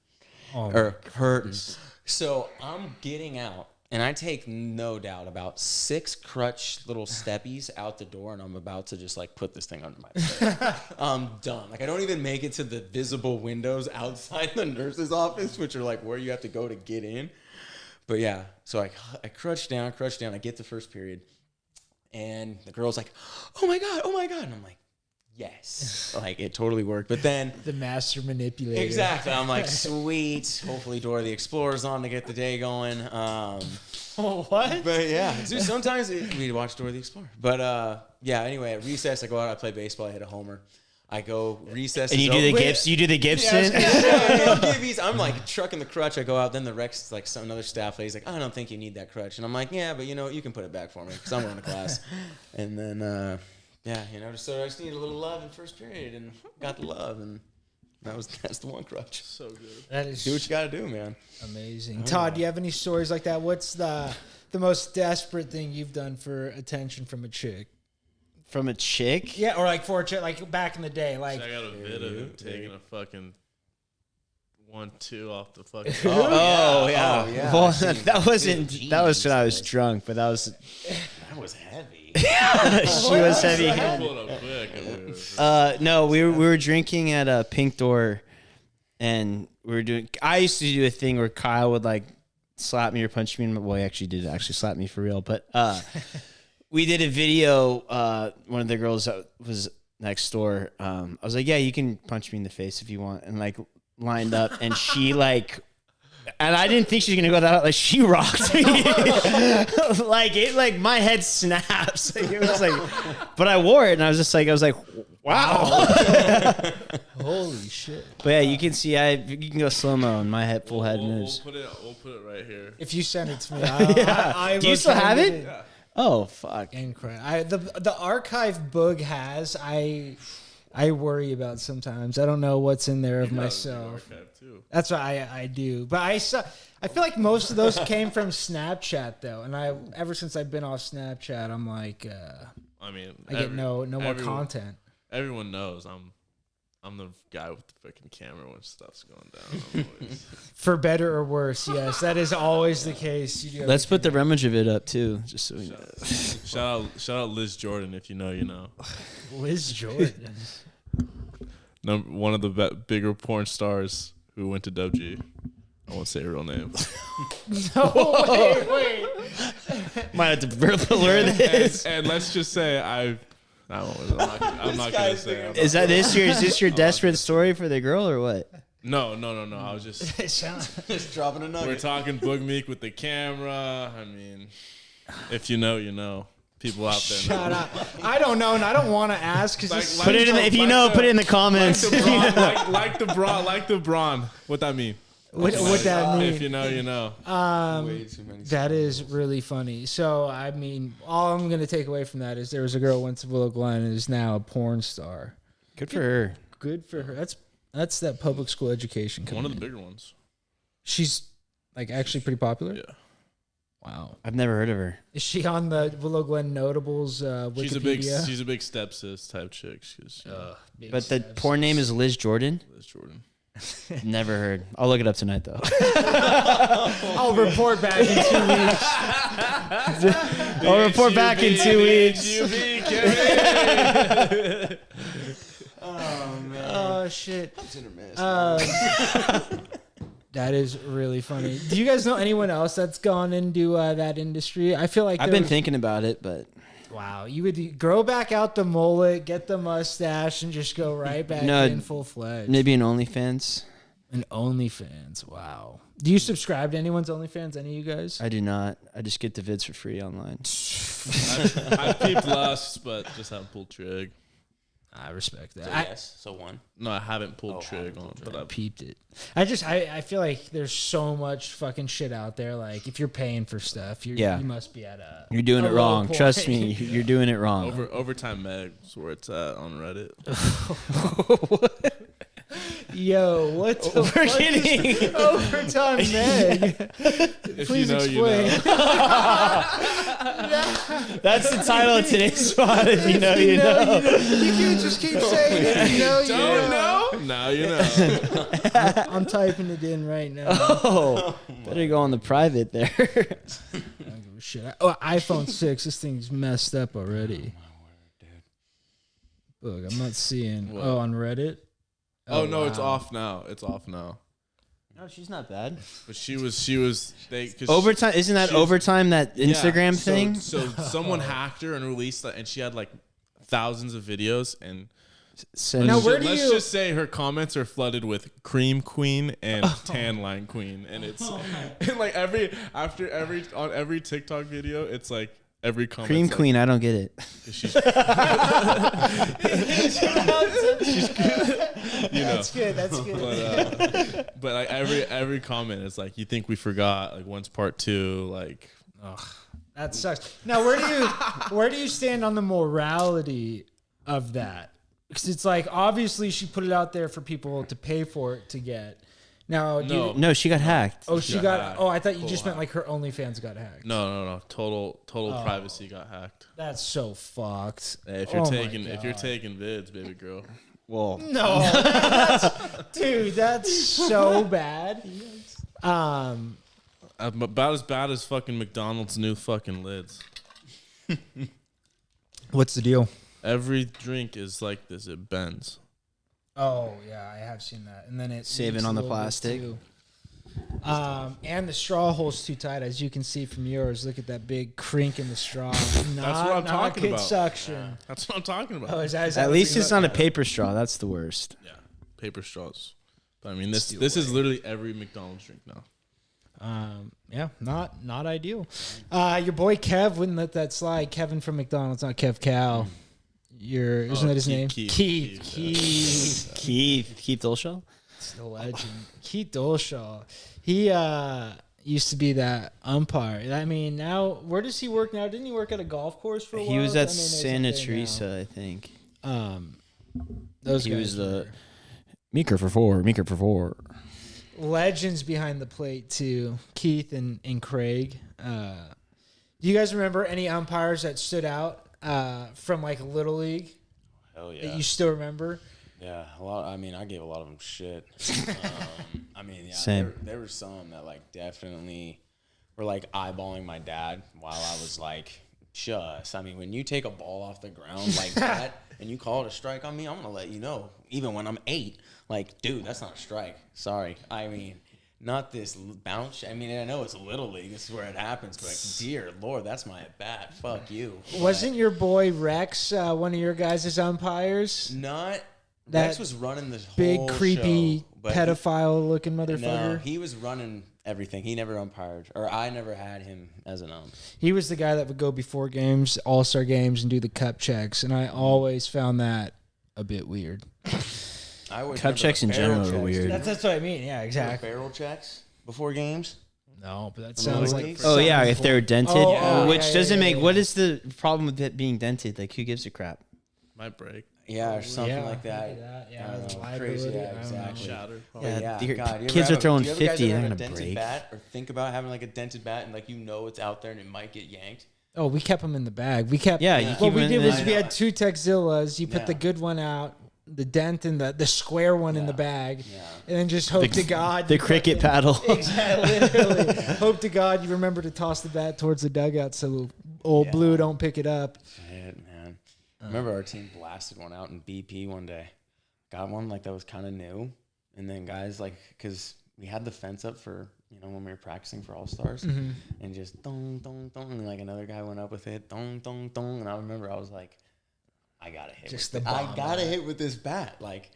Speaker 1: So I'm getting out, and I take no doubt about 6 crutch little steppies out the door, and I'm about to just like put this thing under my bed. I'm done. Like I don't even make it to the visible windows outside the nurse's office, which are like where you have to go to get in. But yeah, so I crutch down. I get to first period, and the girl's like, oh my God. And I'm like, yes, like it totally worked. But then
Speaker 2: The master manipulator.
Speaker 1: exactly, I'm like, sweet. Hopefully, Dora the Explorer's on to get the day going.
Speaker 2: What?
Speaker 1: But yeah, dude, sometimes we watch Dora the Explorer. But yeah, anyway, at recess, I go out, I play baseball, I hit a homer. I go recess.
Speaker 4: And you do the Gibson. You do the Gibson.
Speaker 1: I'm like trucking the crutch. I go out. Then the Rex, like another staff lady's like, I don't think you need that crutch. And I'm like, yeah, but you know, you can put it back for me because I'm going to class. And then, yeah, you know, so I just needed a little love in first period and got the love. And that's the one crutch.
Speaker 3: So good.
Speaker 2: That is
Speaker 1: Do what you got to do, man.
Speaker 2: amazing. Todd, do you have any stories like that? What's the most desperate thing you've done for attention from a chick?
Speaker 4: From a chick?
Speaker 2: Yeah, or like for a chick, like back in the day, like.
Speaker 3: So I got a vid of him taking a fucking 1-2 off the fucking.
Speaker 4: Oh yeah.
Speaker 1: yeah.
Speaker 4: Well,
Speaker 1: I've seen
Speaker 4: that wasn't.
Speaker 1: good
Speaker 4: That was when I was
Speaker 1: jeans,
Speaker 4: drunk, but that was.
Speaker 1: That was heavy.
Speaker 4: She was heavy.
Speaker 3: I pulled up quick.
Speaker 4: No, we were drinking at a Pink Door, and we were doing. I used to do a thing where Kyle would like slap me or punch me. Well, he actually did actually slap me for real, but we did a video. One of the girls that was next door. I was like, "Yeah, you can punch me in the face if you want," and like lined up, and she like. And I didn't think she was gonna go that out. Like she rocked me, like my head snaps. Like, it was like, but I wore it, and I was like, wow.
Speaker 2: Holy shit.
Speaker 4: But yeah, you can see you can go slow mo, and my head full head moves.
Speaker 3: We'll put it right here.
Speaker 2: If you send it to me,
Speaker 4: Yeah. Do you still have it?
Speaker 3: Yeah.
Speaker 4: Oh fuck.
Speaker 2: Incredible. The archive Boog has, I worry about sometimes. I don't know what's in there of myself. That's what I do. But I feel like most of those came from Snapchat though, and ever since I've been off Snapchat, I'm like,
Speaker 3: I mean,
Speaker 2: I get no more content.
Speaker 3: Everyone knows I'm the guy with the freaking camera when stuff's going down. I'm always,
Speaker 2: For better or worse, yes, that is always the case. You do
Speaker 4: Let's put the remage of it up too, just so we know.
Speaker 3: shout out Liz Jordan if you know, you know.
Speaker 2: Liz Jordan.
Speaker 3: One of the bigger porn stars who went to WG. I won't say her real name.
Speaker 2: No, wait.
Speaker 4: Might have to blur this.
Speaker 3: And let's just say I'm not gonna say.
Speaker 4: Is this your desperate story for the girl or what?
Speaker 3: No. I was just
Speaker 1: Just dropping a nugget.
Speaker 3: we're talking Boog Meek with the camera. I mean, if you know, you know. People out there.
Speaker 2: Shut up. I don't know, and I don't want to ask because
Speaker 4: Put it in if you know, put it in the comments.
Speaker 3: Like the brawn. What that mean?
Speaker 2: what that mean.
Speaker 3: If you know, you know.
Speaker 1: Way too many
Speaker 2: That is really funny. So, I mean, all I'm going to take away from that is there was a girl who went to Willow Glen and is now a porn star.
Speaker 4: Good for her.
Speaker 2: Good for her. That's that public school education.
Speaker 3: One of the bigger ones.
Speaker 2: She's like actually pretty popular.
Speaker 3: Yeah.
Speaker 2: Wow.
Speaker 4: I've never heard of her.
Speaker 2: Is she on the Willow Glen Notables Wikipedia?
Speaker 3: She's a big stepsis type chick.
Speaker 2: Big
Speaker 4: But the
Speaker 2: steps.
Speaker 4: porn name is Liz Jordan.
Speaker 3: Liz Jordan.
Speaker 4: Never heard. I'll look it up tonight though.
Speaker 2: I'll report back in 2 weeks.
Speaker 4: I'll report back in 2 weeks.
Speaker 1: Oh man.
Speaker 2: Oh shit.
Speaker 1: It's hit or miss.
Speaker 2: That is really funny. Do you guys know anyone else that's gone into that industry? I feel like
Speaker 4: I've been thinking about it, but
Speaker 2: wow, you would grow back out the mullet, get the mustache, and just go right back in full fledged.
Speaker 4: maybe an OnlyFans.
Speaker 2: An OnlyFans. Wow. Do you subscribe to anyone's OnlyFans? Any of you guys?
Speaker 4: I do not. I just get the vids for free online.
Speaker 3: I've peeped lusts, but just haven't pulled trig.
Speaker 2: I respect that.
Speaker 1: So yes. So one.
Speaker 3: No, I haven't pulled trig on, but
Speaker 2: I
Speaker 3: I've
Speaker 2: peeped it. I feel like there's so much fucking shit out there. Like if you're paying for stuff, you must be at a.
Speaker 4: You're doing
Speaker 2: a
Speaker 4: it
Speaker 2: low
Speaker 4: wrong.
Speaker 2: point.
Speaker 4: Trust me, you're doing it wrong.
Speaker 3: Overtime Meg's where it's at on Reddit.
Speaker 2: Yo, what the
Speaker 4: We're
Speaker 2: fuck
Speaker 4: kidding.
Speaker 2: is overtime Meg? Please
Speaker 3: you know,
Speaker 2: explain.
Speaker 3: you know.
Speaker 4: That's the title of today's spot. If you know, you know.
Speaker 2: You can't just keep saying it. You know, you
Speaker 3: Don't
Speaker 2: know.
Speaker 3: know? Now you know.
Speaker 2: I'm typing it in right now.
Speaker 4: Oh, better go on the private there.
Speaker 2: I don't give a shit. iPhone 6. This thing's messed up already. Look, I'm not seeing.
Speaker 3: What?
Speaker 2: Oh, on Reddit.
Speaker 3: Oh, no, it's
Speaker 2: wow.
Speaker 3: off now. It's off now.
Speaker 4: No, she's not bad.
Speaker 3: But she was they cause
Speaker 4: Overtime, isn't that
Speaker 3: she's-
Speaker 4: overtime? That Instagram
Speaker 3: yeah,
Speaker 4: thing.
Speaker 3: So someone hacked her and released that, and she had like thousands of videos. And
Speaker 4: Send-
Speaker 2: Now, where do
Speaker 3: let's
Speaker 2: you-
Speaker 3: just say her comments are flooded with cream queen and tan line queen, and it's and like on every TikTok video, it's like every comment.
Speaker 4: Cream Queen, I don't get it.
Speaker 3: She's, you know.
Speaker 2: That's good. That's good.
Speaker 3: But like every comment is like, you think we forgot? Like, when's part 2? Like,
Speaker 2: That sucks. Now, where do you stand on the morality of that? Because it's like, obviously she put it out there for people to pay for it to get. Now, do
Speaker 3: No.
Speaker 2: you,
Speaker 4: No, she got hacked.
Speaker 2: oh, she
Speaker 3: got
Speaker 2: got.
Speaker 3: hacked.
Speaker 2: Oh, I thought you
Speaker 3: Full
Speaker 2: just meant
Speaker 3: hack.
Speaker 2: like her OnlyFans got hacked.
Speaker 3: no. Total privacy got hacked.
Speaker 2: That's so fucked.
Speaker 3: Hey, if you're
Speaker 2: Oh my
Speaker 3: if you're
Speaker 2: God.
Speaker 3: taking vids, baby girl.
Speaker 4: Well,
Speaker 2: No, dude, that's so bad.
Speaker 3: About as bad as fucking McDonald's new fucking lids.
Speaker 2: What's the deal?
Speaker 3: Every drink is like this. It bends.
Speaker 2: Oh yeah, I have seen that. And then it
Speaker 4: Saving
Speaker 2: leaks a
Speaker 4: on the
Speaker 2: little bit,
Speaker 4: plastic.
Speaker 2: too. And the straw hole's too tight, as you can see from yours. Look at that big crink in the straw. Not,
Speaker 3: what I'm talking
Speaker 2: good
Speaker 3: about.
Speaker 2: suction.
Speaker 3: That's what I'm talking about.
Speaker 2: Oh, is that
Speaker 4: at
Speaker 2: what
Speaker 4: least
Speaker 2: you-
Speaker 4: it's not a paper straw. That's the worst.
Speaker 3: Yeah, paper straws. But I mean, this is literally every McDonald's drink now.
Speaker 2: Yeah, not ideal. Your boy Kev wouldn't let that slide. Kevin from McDonald's, not Kev Cow. Isn't that his name?
Speaker 3: Keith.
Speaker 4: Keith Dolshaw.
Speaker 2: It's the legend. Keith Dolshaw. He used to be that umpire. I mean, now where does he work now? Didn't he work at a golf course for a while?
Speaker 4: He was
Speaker 2: I
Speaker 4: at
Speaker 2: mean, he's
Speaker 4: Santa
Speaker 2: up there
Speaker 4: Teresa, I think.
Speaker 2: now. Those
Speaker 4: He
Speaker 2: guys
Speaker 4: was the
Speaker 2: were
Speaker 4: Meeker for 4.
Speaker 2: legends behind the plate too. Keith and Craig. Do you guys remember any umpires that stood out from like Little League
Speaker 1: Hell yeah.
Speaker 2: that you still remember?
Speaker 1: Yeah, a lot. I mean, I gave a lot of them shit. I mean, yeah,
Speaker 4: Same.
Speaker 1: There were some that like definitely were like eyeballing my dad while I was like, just. I mean, when you take a ball off the ground like that and you call it a strike on me, I'm gonna let you know. Even when I'm 8, like, dude, that's not a strike. Sorry. I mean, not this bounce. I mean, I know it's a Little League. This is where it happens. But like, dear Lord, that's my at bat. Fuck you.
Speaker 2: Wasn't your boy Rex one of your guys' umpires?
Speaker 1: Not.
Speaker 2: That
Speaker 1: Rex was running this
Speaker 2: Big
Speaker 1: whole
Speaker 2: creepy
Speaker 1: show, but
Speaker 2: pedophile-looking
Speaker 1: No,
Speaker 2: motherfucker.
Speaker 1: he was running everything. He never umpired, or I never had him as an ump.
Speaker 2: He was the guy that would go before games, all-star games, and do the cup checks, and I always found that a bit weird.
Speaker 1: I always
Speaker 4: Cup
Speaker 1: remember
Speaker 4: checks
Speaker 1: the
Speaker 4: in
Speaker 1: barrel
Speaker 4: general are
Speaker 1: checks,
Speaker 4: weird.
Speaker 1: dude.
Speaker 2: That's what I mean. Yeah,
Speaker 1: Remember
Speaker 2: exactly.
Speaker 1: barrel checks before games.
Speaker 2: No, but that
Speaker 1: The
Speaker 2: sounds
Speaker 1: Little
Speaker 2: like.
Speaker 1: League?
Speaker 4: Oh yeah, if they're dented,
Speaker 2: Oh,
Speaker 1: yeah.
Speaker 4: which
Speaker 2: yeah,
Speaker 4: doesn't
Speaker 2: yeah,
Speaker 4: make.
Speaker 2: yeah.
Speaker 4: What is the problem with it being dented? Like, who gives a crap?
Speaker 3: Might break.
Speaker 1: Yeah, or something
Speaker 2: Yeah,
Speaker 1: like that.
Speaker 2: maybe that, yeah,
Speaker 1: I don't
Speaker 2: the
Speaker 1: know,
Speaker 2: liability,
Speaker 1: crazy.
Speaker 2: I
Speaker 1: Yeah,
Speaker 2: don't know.
Speaker 1: exactly.
Speaker 3: Shattered.
Speaker 1: But
Speaker 4: Yeah,
Speaker 1: yeah,
Speaker 4: your
Speaker 1: God, you ever
Speaker 4: kids are
Speaker 1: have
Speaker 4: throwing
Speaker 1: do you guys
Speaker 4: 50,
Speaker 1: ever
Speaker 4: they're
Speaker 1: have a
Speaker 4: gonna
Speaker 1: dented
Speaker 4: break.
Speaker 1: bat, or think about having like a dented bat and like you know it's out there and it might get yanked.
Speaker 2: Oh, we kept them in the bag. We kept.
Speaker 4: Yeah, you
Speaker 2: What
Speaker 4: keep
Speaker 2: we
Speaker 4: them
Speaker 2: did
Speaker 4: in
Speaker 2: was
Speaker 1: the-
Speaker 2: we
Speaker 1: I
Speaker 2: had
Speaker 1: know.
Speaker 2: 2 Texillas. You put
Speaker 1: Yeah.
Speaker 2: the good one out, the dent and the square one in the
Speaker 1: Yeah.
Speaker 2: bag,
Speaker 1: Yeah.
Speaker 2: and then just hope to God
Speaker 4: The
Speaker 2: you
Speaker 4: cricket
Speaker 2: fucking-
Speaker 4: paddle.
Speaker 2: Exactly. Literally. Hope to God you remember to toss the bat towards the dugout so old
Speaker 1: Yeah.
Speaker 2: Blue don't pick it up.
Speaker 1: Shit, man. I remember our team blasted one out in BP one day. Got one like that was kind of new, and then guys like because we had the fence up for when we were practicing for All Stars, and just dong dong dong, and like another guy went up with it dong dong dong, and I remember I was like, I gotta hit.
Speaker 2: Just
Speaker 1: with
Speaker 2: the
Speaker 1: it. I
Speaker 2: bomb
Speaker 1: gotta
Speaker 2: bat.
Speaker 1: hit with this bat. Like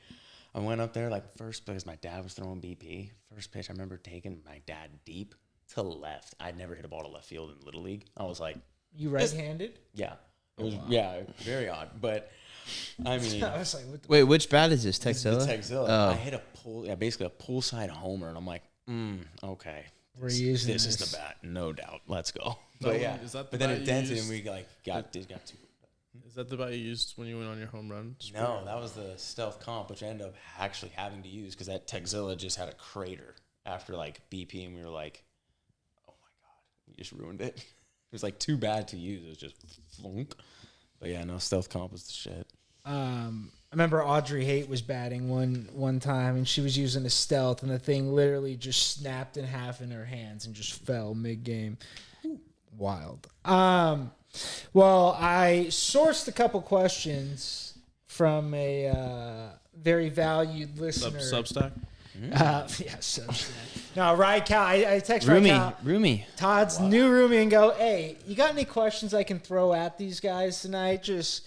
Speaker 1: I went up there like first because my dad was throwing BP. First pitch I remember taking my dad deep to left. I'd never hit a ball to left field in Little League. I was like,
Speaker 2: You right-handed?
Speaker 1: yeah, it was very odd, but. I mean,
Speaker 2: I was like, what the
Speaker 4: Wait, which bat is this?
Speaker 1: the
Speaker 4: Texilla?
Speaker 1: Texilla.
Speaker 4: Oh.
Speaker 1: I hit a basically a poolside homer, and I'm like, okay,
Speaker 2: We're using
Speaker 1: this is
Speaker 2: this.
Speaker 1: the bat, no doubt. Let's go.
Speaker 3: That
Speaker 1: But yeah,
Speaker 3: one- is that the
Speaker 1: but then
Speaker 3: bat
Speaker 1: it
Speaker 3: you
Speaker 1: dented,
Speaker 3: used?
Speaker 1: and we like got two.
Speaker 3: Is that the bike you used when you went on your home run? spree?
Speaker 1: No, that was the stealth comp, which I ended up actually having to use because that Texzilla just had a crater after like BP, and we were like, oh my god, we just ruined it. It was like too bad to use. It was just flunk. But yeah, no, stealth comp was the shit.
Speaker 2: I remember Audrey Haight was batting one time, and she was using a stealth, and the thing literally just snapped in half in her hands and just fell mid-game. Wild. Well, I sourced a couple questions from a very valued listener.
Speaker 3: Substack?
Speaker 2: Yeah, Substack. No, right, Cal. I text right Cal.
Speaker 4: Roomie.
Speaker 2: Todd's new roomie and go, hey, you got any questions I can throw at these guys tonight? Just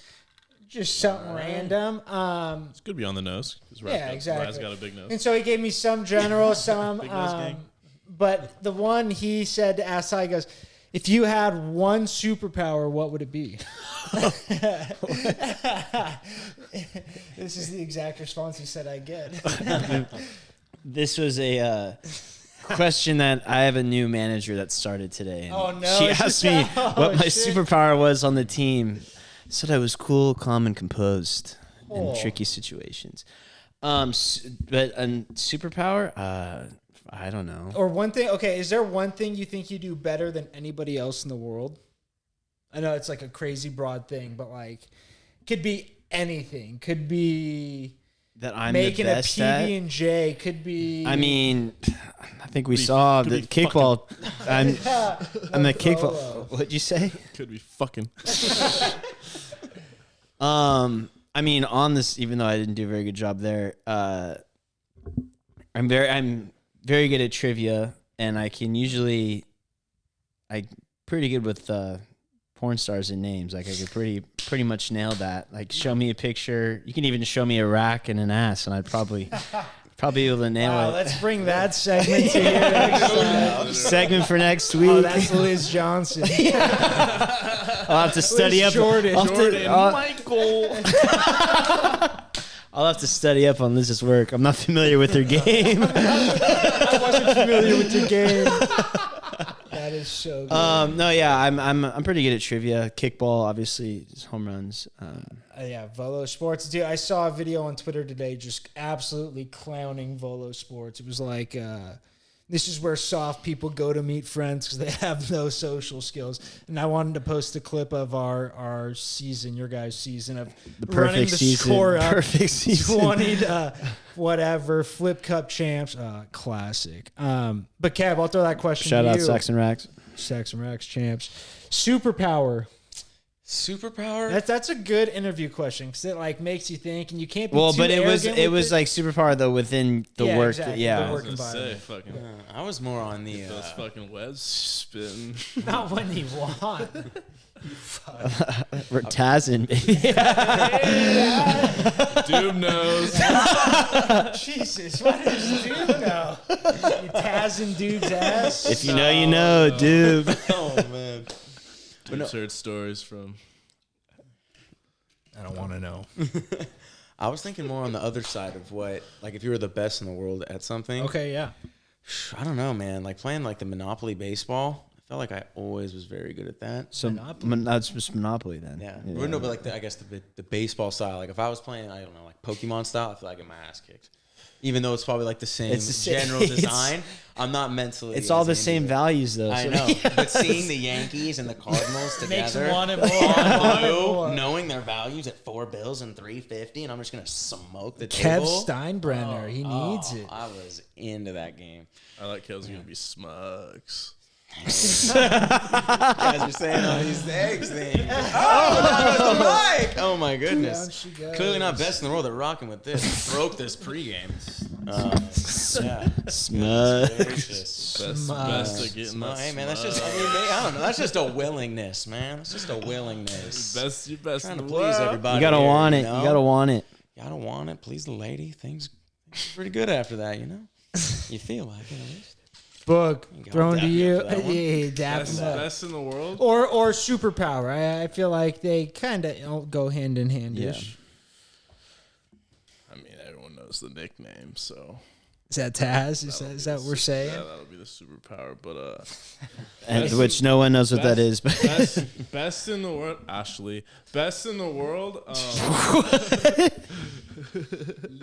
Speaker 2: something random.
Speaker 3: It's good to be on the nose.
Speaker 2: Yeah, exactly.
Speaker 3: Rad's got a big nose.
Speaker 2: And so he gave me some general, some.
Speaker 3: Big nose gang.
Speaker 2: But the one he said to ask, he goes, if you had one superpower, what would it be? This is the exact response he said I'd get.
Speaker 4: This was a question that I have a new manager that started today. And
Speaker 2: Oh, no.
Speaker 4: she asked me what my
Speaker 2: shit.
Speaker 4: superpower was on the team. I said I was cool, calm, and composed
Speaker 2: Oh.
Speaker 4: in tricky situations. But a superpower, I don't know.
Speaker 2: Or one thing, okay, is there one thing you think you do better than anybody else in the world? I know it's like a crazy broad thing, but like, could be anything. Could be
Speaker 4: That I'm
Speaker 2: making
Speaker 4: the
Speaker 2: a
Speaker 4: best at.
Speaker 2: PB&J. Could be.
Speaker 4: I mean, I think we saw the kickball. I'm the kickball.
Speaker 2: Polo.
Speaker 4: What'd you say?
Speaker 3: Could be fucking.
Speaker 4: I mean, on this, even though I didn't do a very good job there, I'm very good at trivia, and I can usually, pretty good with porn stars and names. Like I could pretty much nail that. Like show me a picture. You can even show me a rack and an ass, and I'd probably be able to nail
Speaker 2: Wow,
Speaker 4: it.
Speaker 2: let's bring that segment to here next time.
Speaker 4: Segment for next week.
Speaker 2: Oh, that's Liz Johnson.
Speaker 4: I'll have to study up.
Speaker 2: Jordan.
Speaker 3: Michael.
Speaker 4: I'll have to study up on Liz's work. I'm not familiar with her game.
Speaker 2: I wasn't familiar with your game. That is so good.
Speaker 4: No, yeah, I'm pretty good at trivia. Kickball, obviously, just home runs.
Speaker 2: Yeah, Volo Sports. Dude, I saw a video on Twitter today just absolutely clowning Volo Sports. It was like, this is where soft people go to meet friends because they have no social skills. And I wanted to post a clip of our season, your guys' season of
Speaker 4: The
Speaker 2: running
Speaker 4: perfect
Speaker 2: the
Speaker 4: season.
Speaker 2: score up.
Speaker 4: Perfect season.
Speaker 2: 20 to whatever, Flip Cup champs. Classic. But Kev, I'll throw that question
Speaker 4: Shout
Speaker 2: to
Speaker 4: out
Speaker 2: you.
Speaker 4: Saxon Racks.
Speaker 2: Saxon Racks champs. Superpower.
Speaker 1: Superpower?
Speaker 2: That's a good interview question because it like makes you think, and you can't be
Speaker 4: Well,
Speaker 2: too
Speaker 4: but it was
Speaker 2: arrogant with
Speaker 4: like superpower though within the
Speaker 2: Yeah,
Speaker 4: work.
Speaker 2: exactly.
Speaker 4: Yeah.
Speaker 2: The
Speaker 3: I
Speaker 2: work
Speaker 3: was gonna say,
Speaker 2: environment.
Speaker 3: fucking
Speaker 1: I was more on the.
Speaker 3: those fucking webs spitting.
Speaker 2: Not when you want.
Speaker 4: We're Tazin, baby.
Speaker 3: Dude knows.
Speaker 2: Jesus, what is dude now? You tazzing dude's ass?
Speaker 4: If you know, you know, dude.
Speaker 1: Oh, man.
Speaker 3: Dude's heard stories from.
Speaker 2: I don't want to know.
Speaker 1: I was thinking more on the other side of what, like, if you were the best in the world at something.
Speaker 2: Okay, yeah.
Speaker 1: I don't know, man. Like, playing, like, the Monopoly baseball, I felt like I always was very good at that.
Speaker 4: So that's just Monopoly then.
Speaker 1: Yeah. Or no, but, like, I guess the baseball style. Like, if I was playing, I don't know, like, Pokemon style, I feel like I get my ass kicked. Even though it's probably, like, the same
Speaker 4: It's the same-
Speaker 1: general design, I'm not mentally.
Speaker 4: It's all
Speaker 1: as
Speaker 4: the
Speaker 1: into
Speaker 4: same
Speaker 1: it.
Speaker 4: values though.
Speaker 1: I
Speaker 4: so-
Speaker 1: know. But seeing the Yankees and the Cardinals
Speaker 2: Makes
Speaker 1: together.
Speaker 2: one and more.
Speaker 1: on blue,
Speaker 2: more.
Speaker 1: knowing their values at $4 and $3.50, and I'm just gonna smoke the
Speaker 2: Kev
Speaker 1: table.
Speaker 2: Steinbrenner, he needs it.
Speaker 1: I was into that game.
Speaker 3: I like Kel's gonna be smugs.
Speaker 1: You guys are saying all these eggs things. Oh, that was the mic! Oh my
Speaker 2: Down
Speaker 1: goodness.
Speaker 2: she goes.
Speaker 1: Clearly not best in the world at rocking with this. Broke this pregame. Yeah.
Speaker 4: Smug.
Speaker 1: Gracious.
Speaker 3: Best at getting that.
Speaker 1: Hey man, that's just.
Speaker 3: smug.
Speaker 1: I mean, I don't know. That's just a willingness, man. That's just a willingness.
Speaker 3: You're best
Speaker 1: Trying
Speaker 3: in
Speaker 1: to
Speaker 3: the
Speaker 1: please
Speaker 3: world.
Speaker 1: everybody.
Speaker 4: You gotta
Speaker 1: here,
Speaker 4: want it.
Speaker 1: know?
Speaker 4: You gotta want it.
Speaker 1: Gotta want it. Please the lady. Things pretty good after that, you know. You feel like it at least.
Speaker 2: Book
Speaker 1: You gotta
Speaker 2: thrown to
Speaker 1: dap me
Speaker 2: you.
Speaker 1: up for that one.
Speaker 2: Yeah, dap
Speaker 3: Best,
Speaker 2: him up.
Speaker 3: best in the world.
Speaker 2: Or superpower. I feel like they kind of go hand in hand.
Speaker 4: Yeah.
Speaker 3: I mean, everyone knows the nickname, so
Speaker 2: Is that Taz? Is that what we're saying?
Speaker 3: Yeah, that'll be the superpower. But
Speaker 4: And which no one knows what that is. But
Speaker 3: best in the world, Ashley. Best in the world.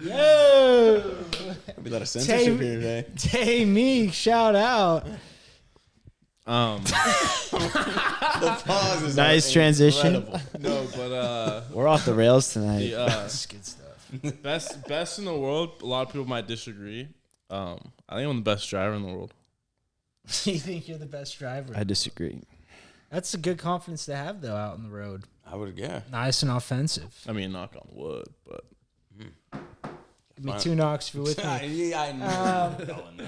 Speaker 2: Yo,
Speaker 1: There'll be a lot of censorship here today.
Speaker 2: Tay Meek, shout out.
Speaker 3: Um,
Speaker 1: The pauses.
Speaker 4: Nice transition.
Speaker 1: Incredible.
Speaker 3: no, but
Speaker 4: we're off the rails tonight.
Speaker 3: the
Speaker 2: That's good stuff.
Speaker 3: best in the world. A lot of people might disagree. I think I'm the best driver in the world.
Speaker 2: You think you're the best driver?
Speaker 4: I disagree.
Speaker 2: That's a good confidence to have, though, out on the road.
Speaker 1: I would, yeah.
Speaker 2: Nice and offensive.
Speaker 3: I mean, knock on wood, but
Speaker 2: Give me 2 knocks if you're with me.
Speaker 1: I know.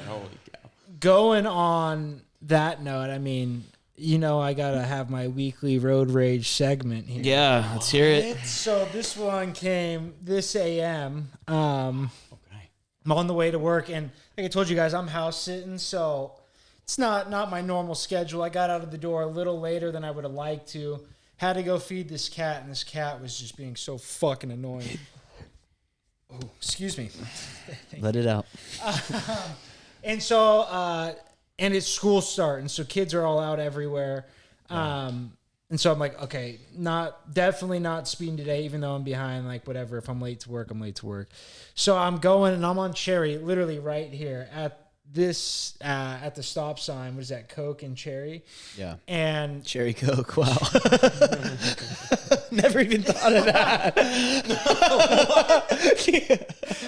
Speaker 1: Holy cow.
Speaker 2: Going on that note, I mean, you know, I gotta have my weekly road rage segment here.
Speaker 4: Yeah, let's hear it.
Speaker 2: So this one came this AM.
Speaker 1: Okay.
Speaker 2: I'm on the way to work, and like I told you guys, I'm house sitting, so it's not my normal schedule. I got out of the door a little later than I would have liked to. Had to go feed this cat, and this cat was just being so fucking annoying. Oh, excuse me.
Speaker 4: Let it out.
Speaker 2: And so, and it's school starting, so kids are all out everywhere. And so I'm like, okay, definitely not speeding today, even though I'm behind, like whatever. If I'm late to work, I'm late to work. So I'm going, and I'm on Cherry, literally right here at this, at the stop sign. What is that, Coke and Cherry?
Speaker 4: Yeah.
Speaker 2: And
Speaker 4: Cherry Coke. Wow. Never even thought of that.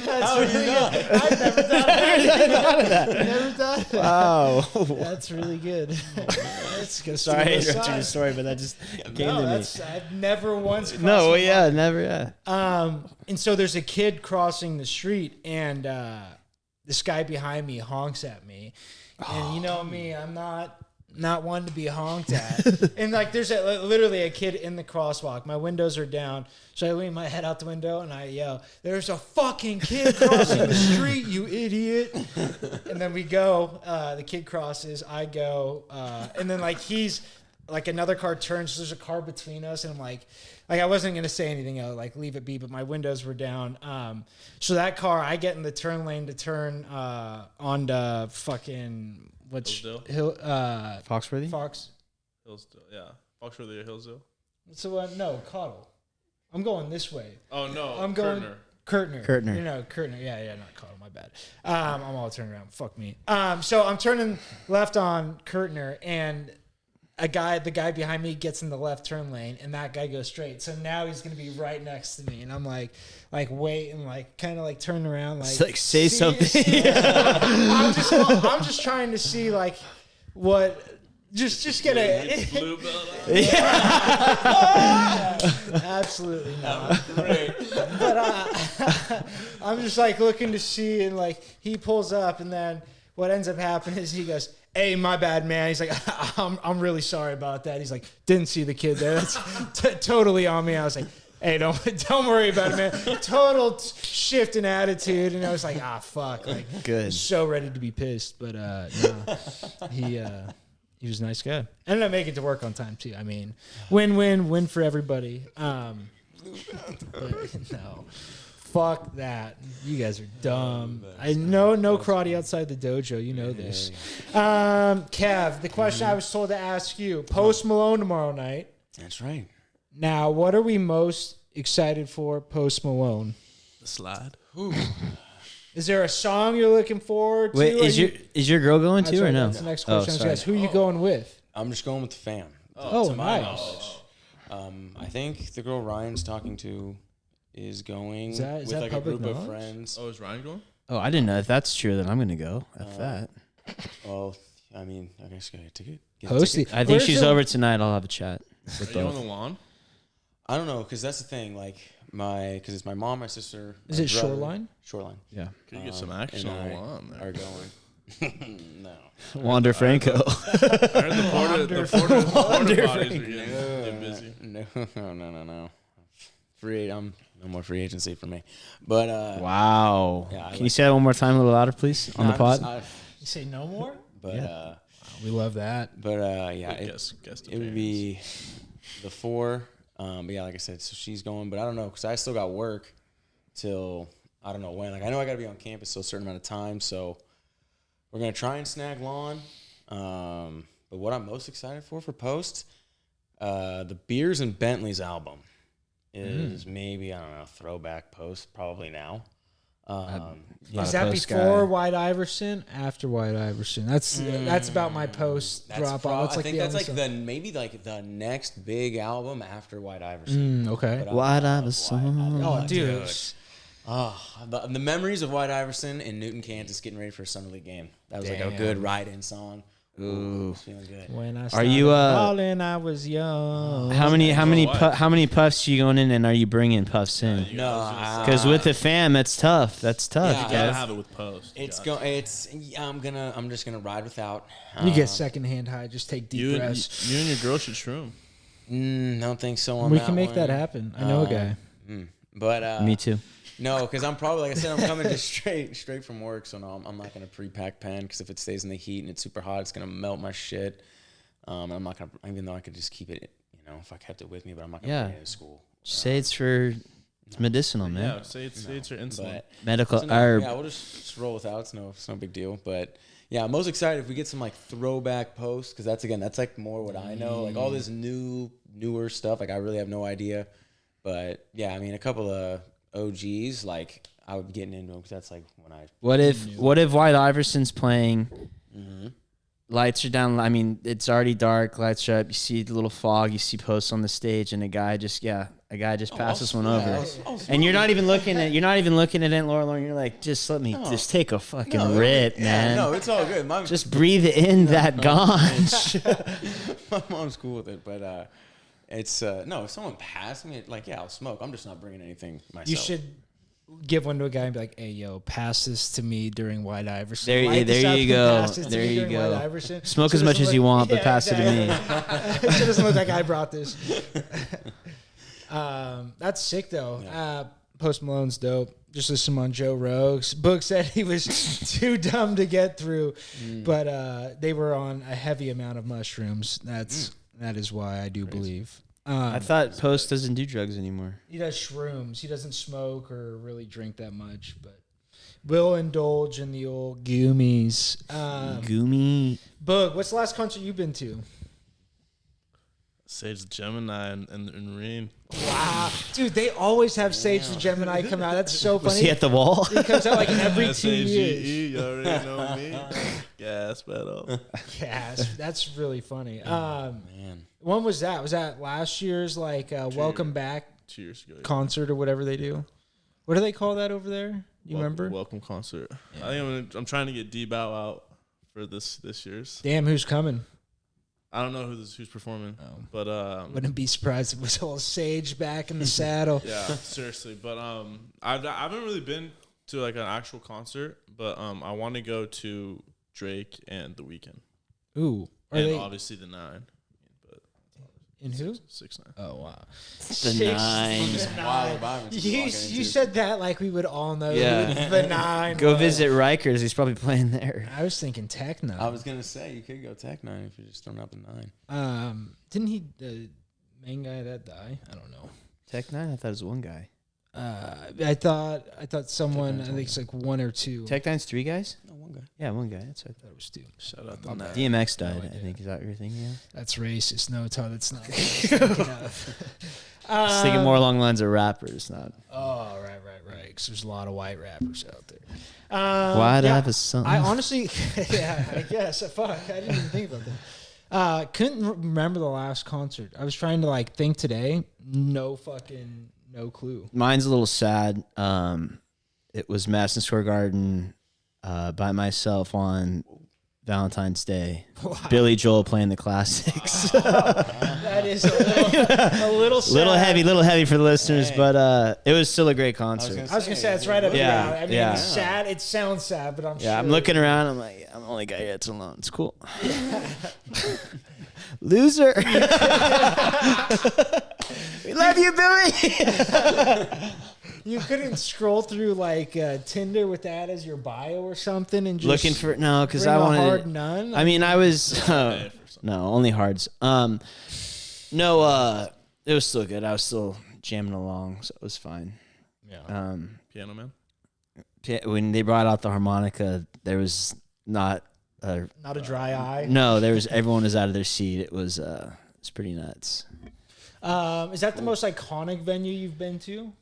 Speaker 2: that's really good. I've never thought of that. Never thought of that.
Speaker 4: Wow.
Speaker 2: That's really good. That's good.
Speaker 4: Sorry I interrupted your story, but that just came to me.
Speaker 2: I've never once crossed
Speaker 4: No,
Speaker 2: my
Speaker 4: yeah,
Speaker 2: mind.
Speaker 4: never, yeah.
Speaker 2: And so there's a kid crossing the street, and this guy behind me honks at me. And you know me, I'm not one to be honked at. And like there's literally a kid in the crosswalk. My windows are down. So I lean my head out the window and I yell, "There's a fucking kid crossing the street, you idiot." And then we go, the kid crosses, I go, and then like he's like another car turns, so there's a car between us, and I'm like I wasn't gonna say anything, I would like leave it be, but my windows were down. So that car, I get in the turn lane to turn onto fucking
Speaker 4: Foxworthy?
Speaker 2: Fox.
Speaker 3: Hillsdale, yeah, Foxworthy or Hillsdale.
Speaker 2: What's the one? No, Cottle. I'm going this way.
Speaker 3: Oh no,
Speaker 2: I'm going Kurtner.
Speaker 4: Kurtner.
Speaker 2: You know, Kurtner. Yeah, not Cottle. My bad. I'm all turning around. Fuck me. So I'm turning left on Kurtner, and the guy behind me gets in the left turn lane, and that guy goes straight. So now he's gonna be right next to me, and I'm like wait, and like kind of like turn around, like
Speaker 4: It's like say something.
Speaker 2: I'm just trying to see like what. Just get a
Speaker 3: Blue belt.
Speaker 2: absolutely not. Great. But I'm just like looking to see, and like he pulls up, and then what ends up happening is he goes, "Hey, my bad, man." He's like, I'm really sorry about that." He's like, "Didn't see the kid there. That's totally on me." I was like, "Hey, don't worry about it, man." Total shift in attitude, and I was like, fuck, like
Speaker 4: Good.
Speaker 2: so ready to be pissed, but no, he was a nice guy. Ended up making it to work on time too. I mean, win for everybody. But no, fuck that. You guys are dumb. I know no karate outside the dojo. You know this. Kev, the question I was told to ask you: Post Malone tomorrow night.
Speaker 1: That's right.
Speaker 2: Now, what are we most excited for? Post Malone.
Speaker 3: The slide.
Speaker 2: Is there a song you're looking forward to?
Speaker 4: Wait, is your girl going too or no?
Speaker 2: That's the next question. I was
Speaker 4: sorry.
Speaker 2: gonna ask. Who are you going with?
Speaker 1: I'm just going with the fam.
Speaker 2: Oh,
Speaker 1: to my
Speaker 2: nice.
Speaker 1: knowledge. I think the girl Ryan's talking to is going
Speaker 2: Is that
Speaker 1: with
Speaker 2: public
Speaker 1: like a group
Speaker 2: knowledge?
Speaker 1: of friends.
Speaker 3: Oh, is Ryan going?
Speaker 4: Oh, I didn't know. If that's true, then I'm gonna go. F that.
Speaker 1: Well, I mean, I guess get a ticket.
Speaker 2: Post it.
Speaker 4: I think
Speaker 2: Where's
Speaker 4: she's
Speaker 2: your-
Speaker 4: over tonight. I'll have a chat with
Speaker 3: Are you on
Speaker 4: both.
Speaker 3: the lawn?
Speaker 1: I don't know, because that's the thing. Like because it's my mom, my sister.
Speaker 2: Is
Speaker 1: my
Speaker 2: it
Speaker 1: brother.
Speaker 2: Shoreline?
Speaker 1: Shoreline
Speaker 4: Yeah.
Speaker 3: Could you get some action
Speaker 1: and
Speaker 3: on the
Speaker 1: I
Speaker 3: lawn there?
Speaker 1: Are going. No.
Speaker 4: Wander Franco.
Speaker 3: I heard the porta potties are getting busy.
Speaker 1: No. I'm no more free agency for me. But
Speaker 4: Wow.
Speaker 1: Yeah,
Speaker 4: Can you say that one more time a little louder, please, on the pod?
Speaker 2: You say no more?
Speaker 1: But
Speaker 2: We love that.
Speaker 1: yeah,
Speaker 3: Guest
Speaker 1: it would be the 4. But yeah, like I said, so she's going, but I don't know, because I still got work till I don't know when. Like I know I got to be on campus so a certain amount of time, so we're gonna try and snag lawn. But what I'm most excited for post, the Beers and Bentleys album is maybe, I don't know, throwback post probably now.
Speaker 2: Is that before White Iverson? After White Iverson? That's about my post drop off.
Speaker 1: I think that's like the next big album after White Iverson.
Speaker 2: Okay.
Speaker 4: White Iverson.
Speaker 2: Oh, dude.
Speaker 1: The memories of White Iverson in Newton, Kansas, getting ready for a summer league game. That was like a good ride-in song. Ooh, feeling good.
Speaker 2: When I
Speaker 4: are you
Speaker 2: balling, I was young.
Speaker 4: How many puffs are you going in, and are you bringing puffs in?
Speaker 1: No,
Speaker 4: because with the fam, that's tough. That's tough.
Speaker 3: You gotta have it with post.
Speaker 1: I'm just gonna ride without.
Speaker 2: You get secondhand high. Just take deep breaths.
Speaker 3: You and your girl should shroom.
Speaker 1: Don't think so.
Speaker 2: We can make that happen. I know a guy.
Speaker 1: But
Speaker 4: me too.
Speaker 1: No, because I'm probably, like I said, I'm coming just straight from work, so no, I'm not gonna pre-pack pen because if it stays in the heat and it's super hot, it's gonna melt my shit. I'm not gonna, even though I could just keep it, if I kept it with me, but I'm not gonna bring it to school.
Speaker 4: Say it's medicinal, man.
Speaker 3: Yeah, say it's for insulin.
Speaker 4: Medical
Speaker 1: herb. Yeah, we'll just roll without. It's no big deal. But yeah, I'm most excited if we get some like throwback posts because that's like more what I know. Like all this newer stuff. Like I really have no idea. But yeah, I mean a couple of OGs, like I would be getting into them because that's like when I.
Speaker 4: What if White Iverson's playing? Mm-hmm. Lights are down. I mean, it's already dark. Lights are up. You see the little fog. You see posts on the stage, and a guy just passes one over, and you're not even looking at it, Lauren. You're like, just let me just take a fucking rip, man.
Speaker 1: No, it's all good.
Speaker 4: Just breathe in that ganj.
Speaker 1: My mom's cool with it, but it's no. If someone passed me, like I'll smoke. I'm just not bringing anything myself.
Speaker 2: You should give one to a guy and be like, "Hey, yo, pass this to me during White Iverson."
Speaker 4: There you go. There you go. Smoke as much as you want, but pass it to me.
Speaker 2: It doesn't look like I brought this. That's sick though. Yeah. Post Malone's dope. Just listen on Joe Rogan's. Book said he was too dumb to get through, but they were on a heavy amount of mushrooms. That is why I do believe.
Speaker 4: I thought Post doesn't do drugs anymore.
Speaker 2: He does shrooms. He doesn't smoke or really drink that much, but will indulge in the old goomies.
Speaker 4: Goomy.
Speaker 2: Boog, what's the last concert you've been to?
Speaker 3: Sage the Gemini and Rain.
Speaker 2: Wow. Dude, they always have Sage the Gemini come out. That's so funny.
Speaker 4: Was he at the wall?
Speaker 2: He comes out like every 2 years.
Speaker 3: You already know me. Gas pedal.
Speaker 2: Gas. That's really funny.
Speaker 1: Man.
Speaker 2: When was that? Was that last year's Welcome Back
Speaker 3: 2 years ago,
Speaker 2: concert or whatever they do? What do they call that over there? You remember?
Speaker 3: Welcome concert. Yeah. I think I'm trying to get D-Bow out for this year's.
Speaker 2: Damn, who's coming?
Speaker 3: I don't know who's performing, but
Speaker 2: wouldn't be surprised if it was all Sage back in the saddle.
Speaker 3: Yeah, seriously. But I haven't really been to like an actual concert, but I want to go to Drake and The Weeknd.
Speaker 2: Ooh,
Speaker 3: and obviously the 9.
Speaker 2: And who?
Speaker 3: 6ix9ine.
Speaker 2: Oh wow,
Speaker 4: the 9.
Speaker 2: You said that like we would all know. Yeah. The 9.
Speaker 4: Go visit Rikers. He's probably playing there.
Speaker 2: I was thinking Tech 9.
Speaker 1: I was gonna say you could go Tech 9 if you're just throwing up the 9.
Speaker 2: Didn't he the main guy that die? I don't know.
Speaker 4: Tech 9. I thought it was one guy.
Speaker 2: I thought someone. I think it's like 1 or 2.
Speaker 4: Tech 9's 3 guys.
Speaker 1: No, 1 guy.
Speaker 4: Yeah, 1 guy. That's what I thought
Speaker 2: it was 2.
Speaker 3: Shout out to that.
Speaker 4: DMX died. I think is that what you're thinking? Yeah.
Speaker 2: That's racist. No, Todd, that's not.
Speaker 4: I was thinking more along the lines of rappers, not.
Speaker 2: Oh, right. Because there's a lot of white rappers out there.
Speaker 4: Why'd I have a son?
Speaker 2: I honestly, yeah, I guess. Fuck, I didn't even think about that. Couldn't remember the last concert. I was trying to think today. No clue.
Speaker 4: Mine's a little sad. It was Madison Square Garden by myself on Valentine's Day. Wow. Billy Joel playing the classics.
Speaker 2: That is a little sad.
Speaker 4: Little heavy for the listeners, but it was still a great concert.
Speaker 2: I was gonna say it's right up your alley. I mean,
Speaker 4: it's
Speaker 2: sad. It sounds sad, but I'm sure.
Speaker 4: Yeah, I'm looking around. I'm like, I'm the only guy here that's alone. It's cool. Loser. We love you, Billy.
Speaker 2: You couldn't scroll through Tinder with that as your bio or something and just
Speaker 4: looking for because I wanted
Speaker 2: hard none.
Speaker 4: I mean, I was no, only hards. No, it was still good. I was still jamming along, so it was fine.
Speaker 2: Yeah.
Speaker 3: Piano Man.
Speaker 4: when they brought out the harmonica, there was not a
Speaker 2: dry eye.
Speaker 4: No, there was everyone was out of their seat. It was it's pretty nuts.
Speaker 2: Is that the most iconic venue you've been to?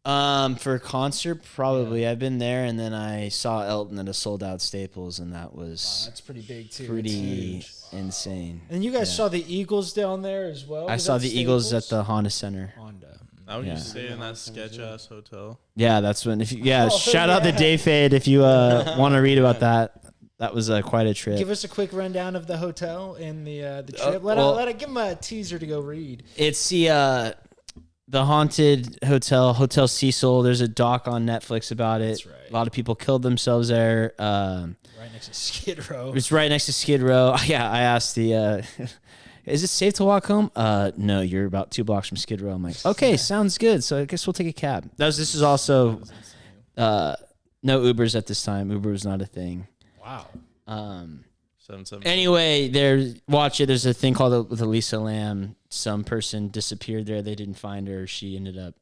Speaker 4: For a concert, probably. Yeah. I've been there, and then I saw Elton at a sold-out Staples, and that was
Speaker 2: that's pretty big too.
Speaker 4: Pretty insane.
Speaker 2: And you guys saw the Eagles down there as well.
Speaker 4: I saw the Eagles at the Honda Center.
Speaker 3: Now you stay in that sketch ass hotel.
Speaker 4: Yeah, that's when. Shout out to Dave Fade if you want to read about that. That was quite a trip.
Speaker 2: Give us a quick rundown of the hotel and the trip. Give him a teaser to go read.
Speaker 4: It's the haunted Hotel Cecil. There's a doc on Netflix about it.
Speaker 2: That's right.
Speaker 4: A lot of people killed themselves there.
Speaker 2: Right next to Skid Row.
Speaker 4: It's right next to Skid Row. Yeah, I asked the. Is it safe to walk home? No, you're about 2 blocks from Skid Row. I'm like, okay, sounds good. So I guess we'll take a cab. This is also no Ubers at this time. Uber was not a thing.
Speaker 2: Wow.
Speaker 4: Anyway, there's a thing called with Elisa Lam. Some person disappeared there. They didn't find her. She ended up.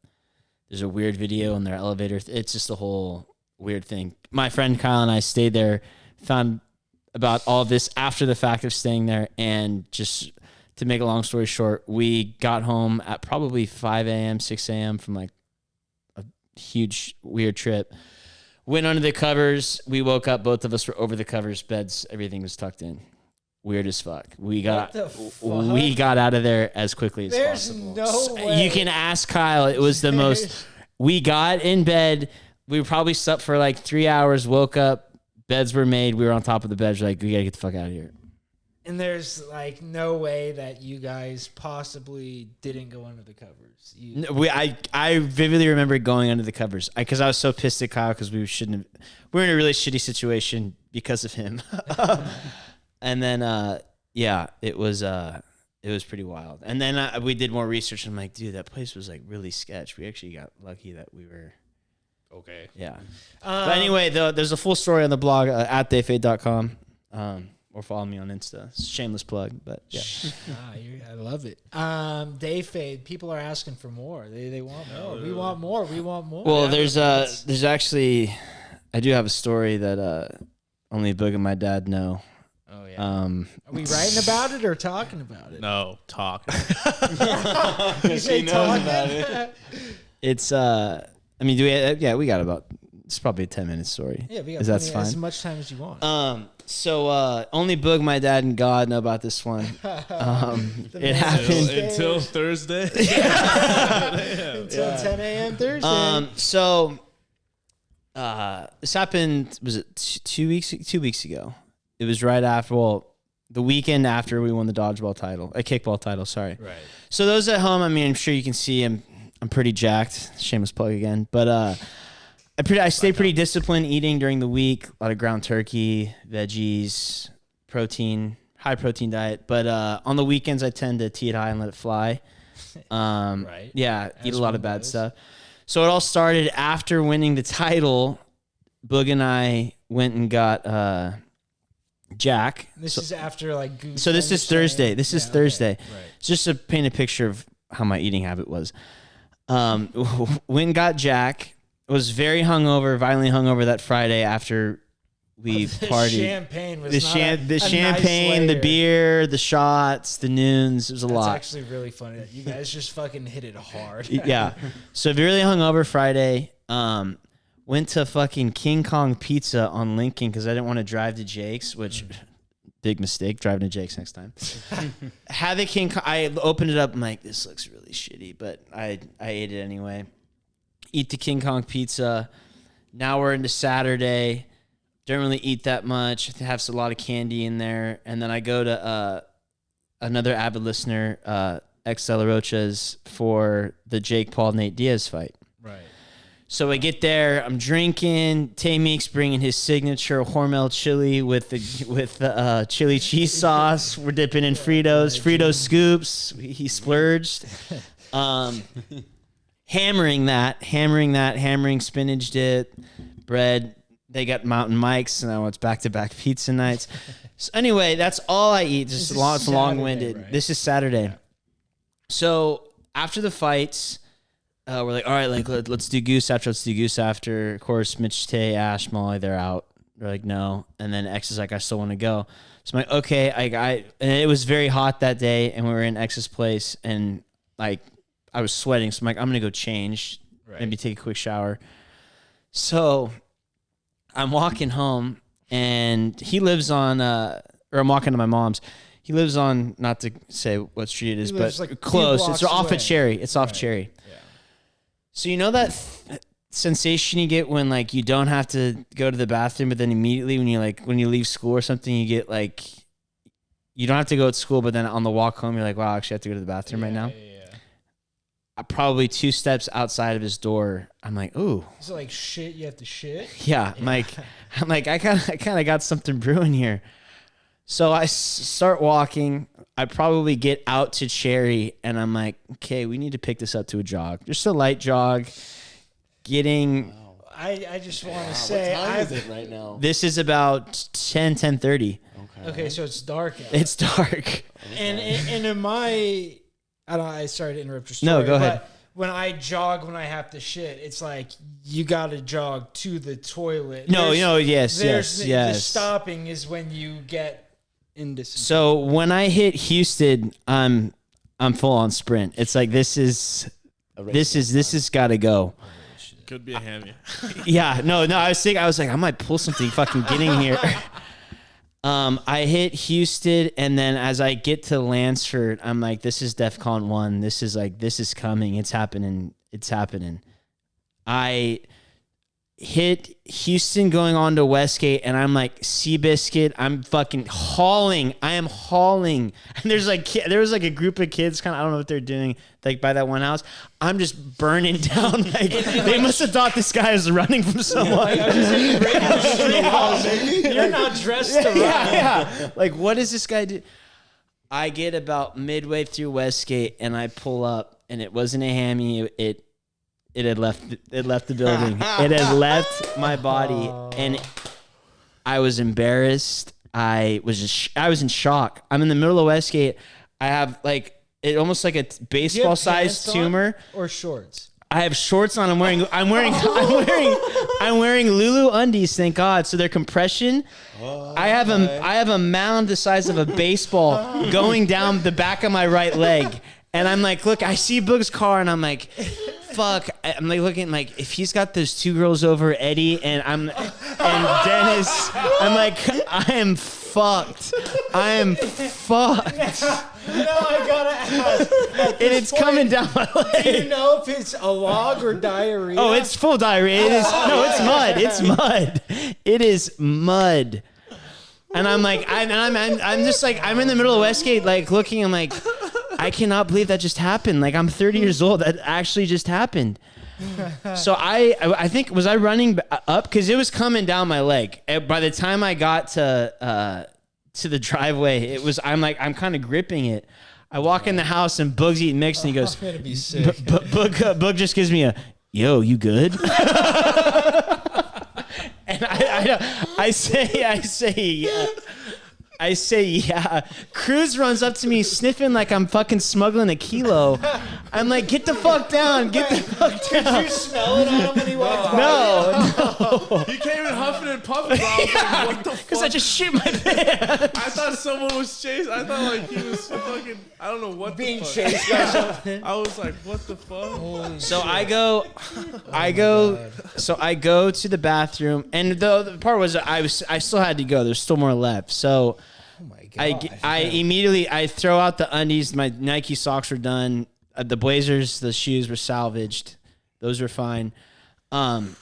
Speaker 4: There's a weird video in their elevator. It's just a whole weird thing. My friend Kyle and I stayed there, found about all this after the fact of staying there, and just to make a long story short, we got home at probably 5 a.m., 6 a.m. from like a huge weird trip. Went under the covers. We woke up. Both of us were over the covers, beds. Everything was tucked in. Weird as fuck. We got out of there as quickly as possible.
Speaker 2: There's no way.
Speaker 4: You can ask Kyle. It was the most. We got in bed. We probably slept for like 3 hours. Woke up. Beds were made. We were on top of the beds. We're like, we gotta get the fuck out of here.
Speaker 2: And there's like no way that you guys possibly didn't go under the covers.
Speaker 4: I vividly remember going under the covers because I was so pissed at Kyle because we were in a really shitty situation because of him. And then it was pretty wild. And then we did more research. And I'm like, dude, that place was like really sketch. We actually got lucky that we were
Speaker 3: okay.
Speaker 4: Yeah. But anyway, there's a full story on the blog at dayfade.com. Or follow me on Insta. Shameless plug, but yeah.
Speaker 2: I love it. Dave Fade, people are asking for more. They want more. We want more. We want more.
Speaker 4: Well, there's actually, I do have a story that only Boog and my dad know.
Speaker 2: Oh yeah. Are we writing about it or talking about it?
Speaker 3: No, talking.
Speaker 2: You say talking about it.
Speaker 4: It's I mean, we got about. It's probably a 10-minute story.
Speaker 2: Yeah, we got
Speaker 4: that's fine.
Speaker 2: As much time as you want.
Speaker 4: So only Boog, my dad, and God know about this one. It happened
Speaker 3: until Thursday.
Speaker 2: Until 10 a.m. Thursday.
Speaker 4: So this happened. Was it 2 weeks? 2 weeks ago. It was right after. The weekend after we won the kickball title. Sorry.
Speaker 2: Right.
Speaker 4: So those at home, I mean, I'm sure you can see I'm pretty jacked. Shameless plug again, but I stay pretty disciplined eating during the week. A lot of ground turkey, veggies, protein, high protein diet. But on the weekends, I tend to tee it high and let it fly.
Speaker 2: Right.
Speaker 4: Yeah, eat a lot of bad stuff. So it all started after winning the title. Boog and I went and got Jack.
Speaker 2: This is after like Goose.
Speaker 4: So this is Thursday. This is Thursday.
Speaker 2: Okay. Right.
Speaker 4: Just to paint a picture of how my eating habit was. Went and got Jack. Was very hungover, violently hungover that Friday after we partied.
Speaker 2: Champagne was
Speaker 4: the champagne,
Speaker 2: nice
Speaker 4: the beer, the shots, the noons. It was a lot.
Speaker 2: It's actually really funny that you guys just fucking hit it hard.
Speaker 4: Yeah. So really hungover Friday. Went to fucking King Kong Pizza on Lincoln because I didn't want to drive to Jake's, which big mistake. Driving to Jake's next time. Had the King Kong. I opened it up. I'm like, this looks really shitty, but I ate it anyway. Eat the King Kong pizza. Now we're into Saturday. Don't really eat that much. I have a lot of candy in there. And then I go to another avid listener, ex RROTW's, for the Jake Paul Nate Diaz fight.
Speaker 2: Right.
Speaker 4: So I get there. I'm drinking. Tay Meek's bringing his signature Hormel chili with the chili cheese sauce. We're dipping in Fritos. Fritos scoops. He splurged. Hammering spinach dip, bread. They got Mountain Mike's, and now it's back-to-back pizza nights. So anyway, that's all I eat. Just it's long-winded. Right? This is Saturday. Yeah. So after the fights, we're like, all right, like let's do Goose after. Let's do Goose after. Of course, Mitch, Tay, Ash, Molly, they're out. They're like, no. And then X is like, I still want to go. So I'm like, okay. And it was very hot that day, and we were in X's place, and like I was sweating. So I'm like, I'm gonna go change, maybe take a quick shower. So I'm walking home, and he lives on, or I'm walking to my mom's. He lives on, not to say what street it is, but like close. It's off of Cherry. It's off Cherry. Yeah. So you know that sensation you get when like you don't have to go to the bathroom, but then immediately when you leave school or something, you get like, you don't have to go to school, but then on the walk home, you're like, wow, I actually have to go to the bathroom right now. Yeah. Probably 2 steps outside of his door, I'm like, ooh.
Speaker 2: Is it like shit? You have to shit?
Speaker 4: Yeah. I'm like, I kind of got something brewing here. So I start walking. I probably get out to Cherry, and I'm like, okay, we need to pick this up to a jog. Just a light jog.
Speaker 2: I just want to say,
Speaker 1: what time is it right now?
Speaker 4: This is about 10:30.
Speaker 2: Okay, so it's dark out.
Speaker 4: It's dark.
Speaker 2: Okay. And in my, I started to interrupt your story.
Speaker 4: No, go ahead.
Speaker 2: When I jog, when I have to shit, it's like you got to jog to the toilet.
Speaker 4: Yes.
Speaker 2: The stopping is when you get into.
Speaker 4: So when I hit Houston, I'm full on sprint. It's like this is got to go.
Speaker 3: Could be a hammy.
Speaker 4: Yeah, no. I was like, I might pull something fucking getting here. I hit Houston, and then as I get to Lansford, I'm like, this is DEFCON 1. This is coming. It's happening. I hit Houston going on to Westgate, and I'm like, Seabiscuit, I'm fucking hauling. I am hauling. And there was like a group of kids, kind of, I don't know what they're doing, like by that one house. I'm just burning down. Like they must have thought this guy was running from someone.
Speaker 2: You're not dressed to run.
Speaker 4: Yeah. Like, what does this guy do? I get about midway through Westgate, and I pull up, and it wasn't a hammy. It had left the building. It had left my body, and I was embarrassed. I was in shock. I'm in the middle of Westgate. I have like it almost like a baseball sized tumor.
Speaker 2: Or shorts.
Speaker 4: I have shorts on. I'm wearing Lulu undies, thank God. So they're compression. I have a mound the size of a baseball going down the back of my right leg. And I'm like, look, I see Boog's car, and I'm like, fuck. I'm like looking like if he's got those 2 girls over, Eddie and Dennis. I'm like, I am fucked.
Speaker 2: No, I gotta ask.
Speaker 4: And it's coming down my leg.
Speaker 2: Do you know if it's a log or diarrhea?
Speaker 4: Oh, it's full diarrhea. It's mud. It's mud. It is mud. And I'm like, I'm just like, I'm in the middle of Westgate, like looking. I'm like, I cannot believe that just happened. Like, I'm 30 years old. That actually just happened. So I think, was I running up? Because it was coming down my leg. By the time I got to the driveway, I'm kind of gripping it. I walk in the house, and Boog's eating mixed, and he goes,
Speaker 2: I'm gonna be sick.
Speaker 4: Boog just gives me a, yo, you good? And I say, yeah. Cruz runs up to me sniffing like I'm fucking smuggling a kilo. I'm like, get the fuck down. Get the fuck down.
Speaker 2: Did you smell it on him when he walked by?
Speaker 4: No.
Speaker 3: He came in huffing and puffing. Bro. I was like, what the fuck?
Speaker 4: Because I just shit my pants.
Speaker 3: I thought someone was chasing. I thought like he was fucking, I don't know what
Speaker 2: being
Speaker 3: the fuck.
Speaker 2: chased by something.
Speaker 3: I was like, what the fuck?
Speaker 2: Holy
Speaker 4: So
Speaker 2: shit.
Speaker 4: I go to the bathroom, and the part was I still had to go. There's still more left. So
Speaker 2: Oh my God.
Speaker 4: I immediately throw out the undies. My Nike socks were done. The Blazers, the shoes were salvaged. Those were fine. But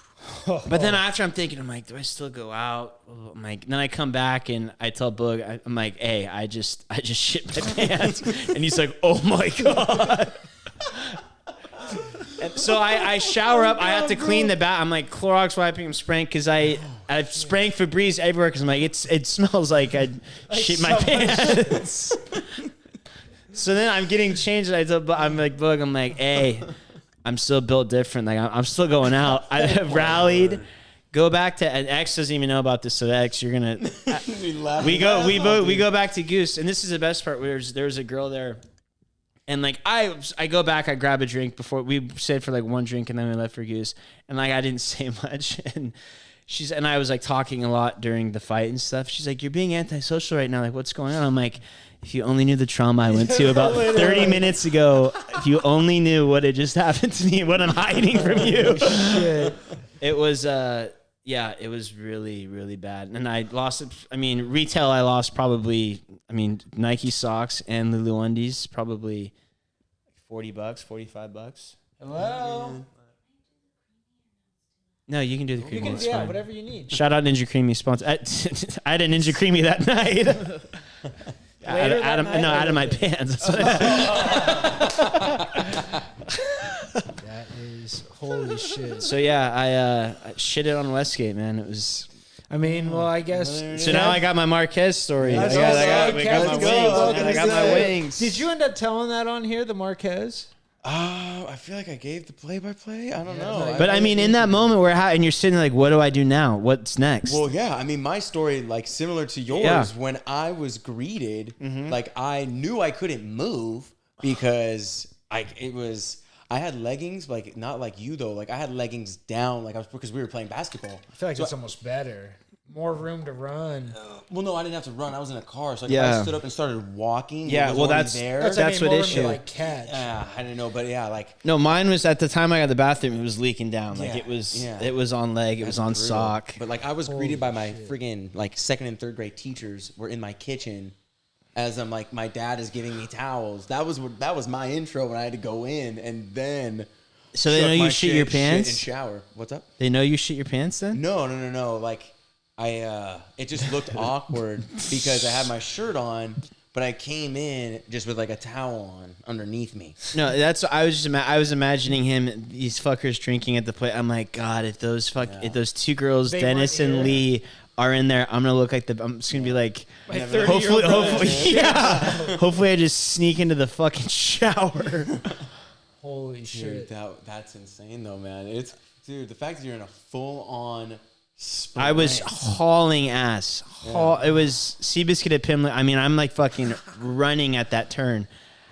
Speaker 4: then after I'm thinking, I'm like, do I still go out? I'm like, then I come back and I tell Boog, I'm like, hey, I just shit my pants. And he's like, oh my God. And so I shower up. I have to clean the bath. I'm like Clorox wiping. I'm spraying because I've spraying Febreze everywhere because I'm like, it smells like I shit my pants. So then I'm getting changed. I'm like, Boog, I'm like, hey, I'm still built different. Like I'm still going out. I have rallied. Go back to, and X doesn't even know about this. So X, you're gonna. we go back to Goose, and this is the best part. There was a girl there. And like I go back, I grab a drink before we stayed for like one drink, and then we left for Goose. And like I didn't say much, and I was like talking a lot during the fight and stuff. She's like, "You're being antisocial right now. Like, what's going on?" I'm like, "If you only knew the trauma I went to about 30 minutes ago, if you only knew what had just happened to me, what I'm hiding from you."
Speaker 2: Shit.
Speaker 4: It was yeah, it was really, really bad. And I lost it. I mean, retail, I lost probably, Nike socks and Lulu undies, probably $40, $45.
Speaker 2: Hello.
Speaker 4: No, you can do the
Speaker 2: You
Speaker 4: creamy.
Speaker 2: can,
Speaker 4: It's
Speaker 2: yeah,
Speaker 4: fine.
Speaker 2: whatever you need.
Speaker 4: Shout out Ninja Creamy sponsor. I had a Ninja Creamy that night. out of my pants. That's what I
Speaker 2: That is holy shit.
Speaker 4: So yeah, I shit it on Westgate, man. It was.
Speaker 2: I mean, well, I guess.
Speaker 4: So now I got my Marquez story. I
Speaker 2: That's
Speaker 4: got
Speaker 2: awesome.
Speaker 4: my
Speaker 2: Let's
Speaker 4: wings.
Speaker 2: go.
Speaker 4: Man. I got my wings.
Speaker 2: Did you end up telling that on here, the Marquez?
Speaker 1: I feel like I gave the play-by-play. I don't know.
Speaker 2: like-
Speaker 4: But I mean, in that moment where and you're sitting like, what do I do now? What's next?
Speaker 1: Well, yeah. I mean, my story, like similar to yours,
Speaker 4: Yeah.
Speaker 1: when I was greeted, like I knew I couldn't move because I had leggings, like not like you though. Like I had leggings down, like because we were playing basketball.
Speaker 2: I feel like it's almost better. More room to run.
Speaker 1: Well, no, I didn't have to run. I was in a car, so like, if
Speaker 4: Yeah.
Speaker 1: I stood up and started walking.
Speaker 4: Yeah,
Speaker 1: it was
Speaker 4: well,
Speaker 1: already
Speaker 4: that's-
Speaker 1: there.
Speaker 2: That's
Speaker 4: what
Speaker 2: more room
Speaker 4: issue.
Speaker 2: to like catch.
Speaker 1: Yeah, I don't know, but yeah, like
Speaker 4: No, mine was at the time I got the bathroom. It was leaking down. Like
Speaker 1: Yeah,
Speaker 4: it was.
Speaker 1: yeah.
Speaker 4: It was on leg. It was on
Speaker 1: brutal.
Speaker 4: sock.
Speaker 1: But like I was greeted by my friggin' like second and third grade teachers were in my kitchen as I'm like my dad is giving me towels. That was my intro when I had to go in, and then
Speaker 4: So they
Speaker 1: chuck
Speaker 4: know
Speaker 1: my
Speaker 4: you shit your
Speaker 1: and
Speaker 4: pants.
Speaker 1: shower. What's up?
Speaker 4: They know you shit your pants then.
Speaker 1: No. Like it just looked awkward because I had my shirt on, but I came in just with like a towel on underneath me.
Speaker 4: No, that's I was imagining him, these fuckers drinking at the plate. I'm like, God, if those if those two girls,
Speaker 2: They
Speaker 4: Dennis
Speaker 2: weren't
Speaker 4: and
Speaker 2: here.
Speaker 4: Lee, are in there, I'm gonna look like I'm just gonna be like,
Speaker 2: My
Speaker 4: hopefully,
Speaker 2: 30-year-old
Speaker 4: yeah, hopefully I just sneak into the fucking shower.
Speaker 2: Holy
Speaker 1: Dude,
Speaker 2: shit.
Speaker 1: that's insane though, man. Dude, the fact that you're in a full on sprint.
Speaker 4: I was hauling ass. It was Seabiscuit at Pimley. I mean, I'm like fucking running at that turn.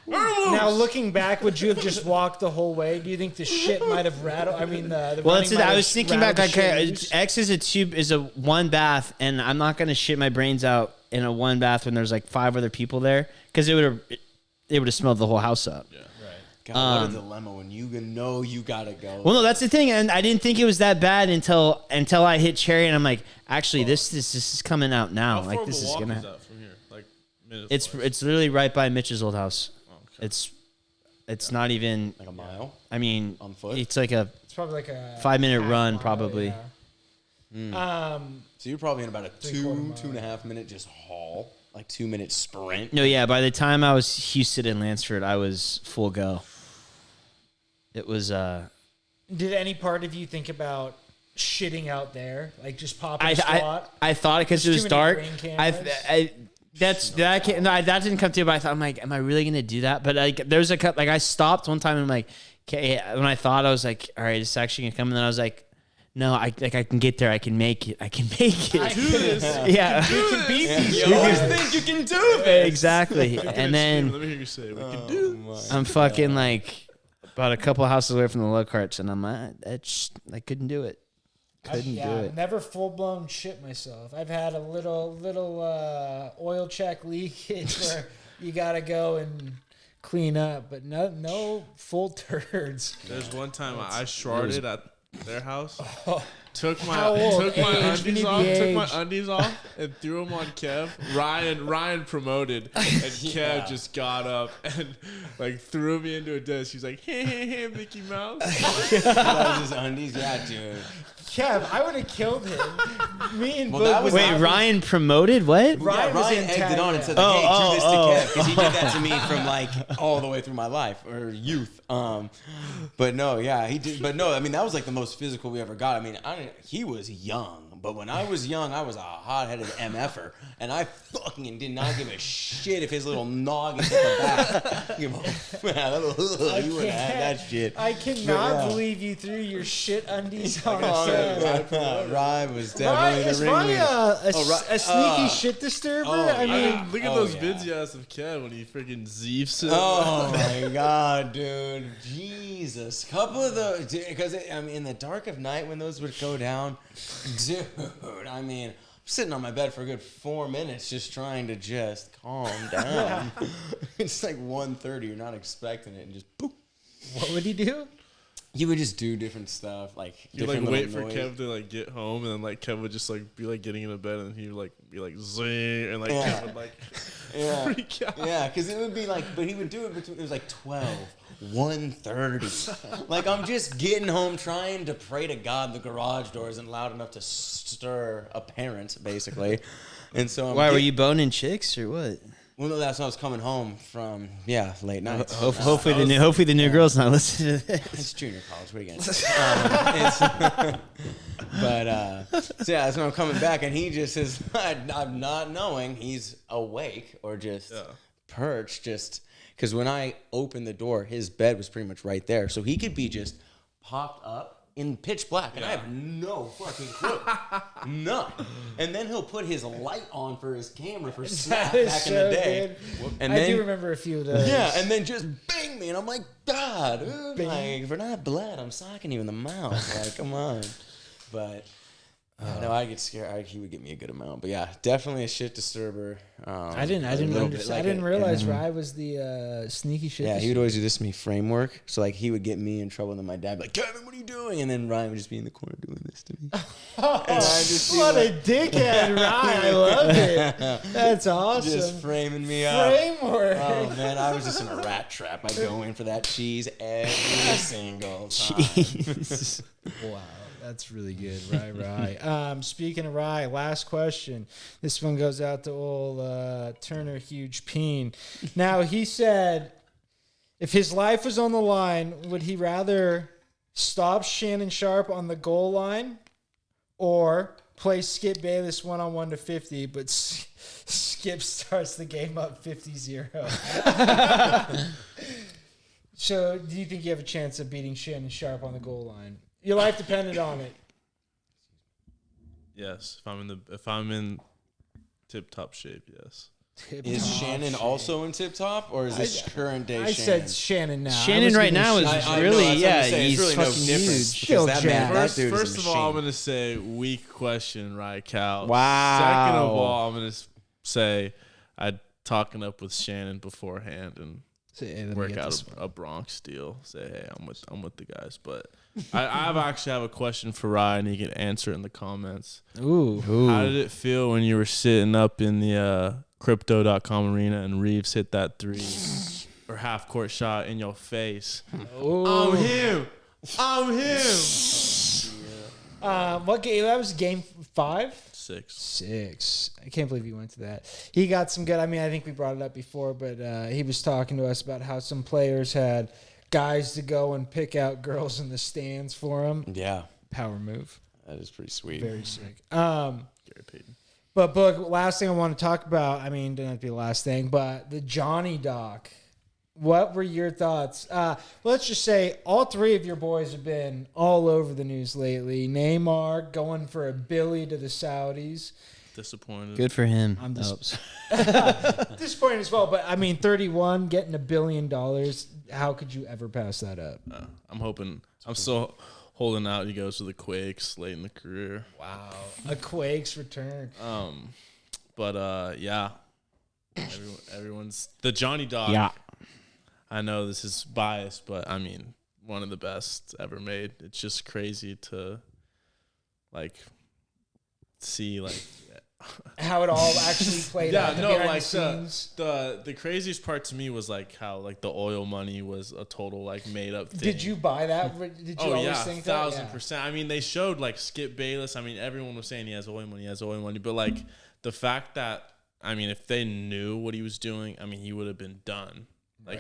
Speaker 2: Now looking back, would you have just walked the whole way? Do you think the shit might have rattled? I mean, the
Speaker 4: Well,
Speaker 2: running
Speaker 4: that's it.
Speaker 2: might
Speaker 4: I
Speaker 2: have
Speaker 4: was thinking
Speaker 2: rattled
Speaker 4: back,
Speaker 2: the
Speaker 4: like,
Speaker 2: shit loose?
Speaker 4: X is a one bath, and I'm not gonna shit my brains out in a one bath when there's like 5 other people there, because it would have smelled the whole house up. Yeah.
Speaker 1: God, what a dilemma when you know you gotta go.
Speaker 4: Well, no, that's the thing, and I didn't think it was that bad until I hit Cherry, and I'm like, actually, this is coming out now.
Speaker 3: How
Speaker 4: Like
Speaker 3: far
Speaker 4: this
Speaker 3: of a
Speaker 4: is
Speaker 3: walk
Speaker 4: gonna.
Speaker 3: is that from here? Like minutes.
Speaker 4: It's literally right by Mitch's old house.
Speaker 3: okay.
Speaker 4: It's not even.
Speaker 1: like a mile.
Speaker 4: I mean,
Speaker 1: On foot?
Speaker 4: it's like a
Speaker 2: It's probably like a
Speaker 4: 5-minute
Speaker 2: half
Speaker 4: run,
Speaker 2: mile,
Speaker 4: probably.
Speaker 2: yeah.
Speaker 1: So you're probably in about a
Speaker 2: 3/4 mile.
Speaker 1: 2.5 minute just haul, like 2 minute sprint.
Speaker 4: No, yeah. By the time I was Houston and Lansford, I was full go. It was.
Speaker 2: Did any part of you think about shitting out there, like just popping
Speaker 4: I
Speaker 2: a squat?
Speaker 4: I thought it because it
Speaker 2: There's
Speaker 4: was
Speaker 2: too many
Speaker 4: dark.
Speaker 2: brain cameras.
Speaker 4: That didn't come to me. But I thought, I'm like, am I really gonna do that? But like, there's a cut. Like, I stopped one time and I'm like, okay. When I thought, I was like, all right, it's actually gonna come. And then I was like, no, I can get there. I can make it. I can make it.
Speaker 2: do this.
Speaker 4: Yeah.
Speaker 2: You can beat these.
Speaker 1: You always think you can do it.
Speaker 4: Exactly. And then
Speaker 3: let me hear you say, we can do this.
Speaker 4: I'm fucking like about a couple houses away from the low carts, and I'm like, I couldn't do it. Couldn't do it.
Speaker 2: Never full blown shit myself. I've had a little oil check leakage where you gotta go and clean up, but no full turds.
Speaker 3: There's one time I sharded at their house. Took
Speaker 2: How
Speaker 3: my
Speaker 2: old?
Speaker 3: took my
Speaker 2: Age, we
Speaker 3: undies
Speaker 2: need
Speaker 3: off.
Speaker 2: the
Speaker 3: Took my
Speaker 2: age.
Speaker 3: undies off and threw them on Kev. Ryan promoted, and Kev just got up and like threw me into a desk. He's like, hey, Mickey Mouse.
Speaker 1: That was his undies. Yeah, dude.
Speaker 2: Kev, I would have killed him. Me and
Speaker 1: Well, that
Speaker 2: Boog
Speaker 1: was
Speaker 2: would
Speaker 4: Wait,
Speaker 2: have-
Speaker 4: Ryan promoted what?
Speaker 2: Ryan was
Speaker 1: Ryan
Speaker 2: in
Speaker 1: egged it on and
Speaker 2: tag,
Speaker 1: said,
Speaker 2: yeah.
Speaker 1: like, hey, do this to
Speaker 4: Oh.
Speaker 1: Kev, because he did that to me from like all the way through my life or youth. But no, yeah, he did. But no, I mean, that was like the most physical we ever got. I mean, he was young. But when I was young, I was a hot-headed MFer, and I fucking did not give a shit if his little noggin hit the back. You would have had that shit.
Speaker 2: I cannot believe you threw your shit undies on
Speaker 1: Oh,
Speaker 2: Kev.
Speaker 1: Rye was definitely
Speaker 2: Is
Speaker 1: the
Speaker 2: Rye
Speaker 1: ringleader.
Speaker 2: a sneaky shit disturber? I mean,
Speaker 3: Look at those vids you asked of Kev when he freaking zeefs it.
Speaker 1: Oh my god, dude! Jesus, couple of those, because in the dark of night when those would go down, dude. I mean, I'm sitting on my bed for a good 4 minutes just trying to just calm down. It's like 1:30. You're not expecting it, and just boop.
Speaker 2: what would he do?
Speaker 1: He would just do different stuff, like
Speaker 3: You'd
Speaker 1: different
Speaker 3: like wait
Speaker 1: little
Speaker 3: for
Speaker 1: noise.
Speaker 3: Kev to like get home, and then like Kev would just like be like getting into bed, and he would like be like zing, and like
Speaker 1: Yeah.
Speaker 3: Kev would like
Speaker 1: Yeah,
Speaker 3: freak out.
Speaker 1: yeah, because it would be like, but he would do it between. It was like 12, 1:30. Like I'm just getting home, trying to pray to God the garage door isn't loud enough to stir a parent, basically. And so
Speaker 4: Why were you boning chicks or what?
Speaker 1: Well, no, that's when I was coming home from late nights.
Speaker 4: Hopefully the new girl's not listening to this.
Speaker 1: It's junior college. What are you gonna say? So yeah, that's when I'm coming back, and he just is. I'm not knowing he's awake or just perched, just because when I opened the door, his bed was pretty much right there, so he could be just popped up in pitch black, and I have no fucking clue, none. And then he'll put his light on for his camera for Snap
Speaker 2: That is
Speaker 1: back in
Speaker 2: so
Speaker 1: the day,
Speaker 2: good.
Speaker 1: and
Speaker 2: I
Speaker 1: then
Speaker 2: do remember a few of those.
Speaker 1: yeah, and then just bang me, and I'm like, God, dude, like, if we're not blood, I'm socking you in the mouth. Like, come on. But no, I get scared. He would get me a good amount. But yeah, definitely a shit disturber.
Speaker 2: I didn't realize Rye was the sneaky shit.
Speaker 1: Yeah, he would always do this to me framework. So like he would get me in trouble, and then my dad would be like, Kevin, what are you doing? And then Ryan would just be in the corner doing this to me.
Speaker 2: What a dickhead, Rye! I love it. That's awesome.
Speaker 1: Just framing me up.
Speaker 2: Framework.
Speaker 1: Oh man, I was just in a rat trap. I'd go in for that cheese every single time.
Speaker 4: Jeez.
Speaker 2: Wow, that's really good. Rye. Speaking of Rye, last question. This one goes out to old Turner Huge Peen. Now, he said if his life was on the line, would he rather stop Shannon Sharp on the goal line or play Skip Bayless 1-on-1 to 50, but Skip starts the game up 50-0? So, do you think you have a chance of beating Shannon Sharp on the goal line? Your life depended on it.
Speaker 3: Yes, if I'm in tip top shape, yes.
Speaker 1: Is Shannon also in tip top, or is this current day Shannon?
Speaker 2: I said Shannon now.
Speaker 4: Shannon right now is really,
Speaker 1: it's really no
Speaker 4: fucking
Speaker 1: difference.
Speaker 4: huge.
Speaker 1: Because that man, that dude is
Speaker 3: First
Speaker 1: a
Speaker 3: of all, I'm
Speaker 1: machine.
Speaker 3: gonna say weak question, right, Cal?
Speaker 4: Wow.
Speaker 3: Second of all, I'm gonna say I'd talking up with Shannon beforehand and work out a Bronx deal. Say, hey, I'm with the guys. But I actually have a question for Ryan. He can answer it in the comments.
Speaker 2: Ooh.
Speaker 3: How did it feel when you were sitting up in the crypto.com arena and Reeves hit that 3 or half court shot in your face?
Speaker 2: Ooh.
Speaker 3: I'm him.
Speaker 2: What game? That was game 5?
Speaker 3: 6.
Speaker 2: I can't believe he went to that. He got some good. I mean, I think we brought it up before, but he was talking to us about how some players had guys to go and pick out girls in the stands for him.
Speaker 1: Yeah,
Speaker 2: Power move.
Speaker 1: that is pretty sweet.
Speaker 2: Very sick.
Speaker 3: Gary Payton.
Speaker 2: But Book, last thing I want to talk about. I mean, doesn't have to be the last thing, but the Johnny doc. What were your thoughts? Let's just say all 3 of your boys have been all over the news lately. Neymar going for $1 billion to the Saudis.
Speaker 3: Disappointed.
Speaker 4: Good for him.
Speaker 2: I'm disappointed as well. But I mean, 31 getting $1 billion. How could you ever pass that up?
Speaker 3: I'm still holding out. He goes to the Quakes late in the career.
Speaker 2: Wow, a Quakes return.
Speaker 3: Yeah. Everyone's the Johnny Dog.
Speaker 4: Yeah.
Speaker 3: I know this is biased, but I mean, one of the best ever made. It's just crazy to see
Speaker 2: How it all actually played out.
Speaker 3: The craziest part to me was how the oil money was a total made up thing.
Speaker 2: Did you buy that? Did you always think that?
Speaker 3: 1,000%. I mean, they showed Skip Bayless. I mean, everyone was saying he has oil money, but the fact that if they knew what he was doing, I mean, he would have been done.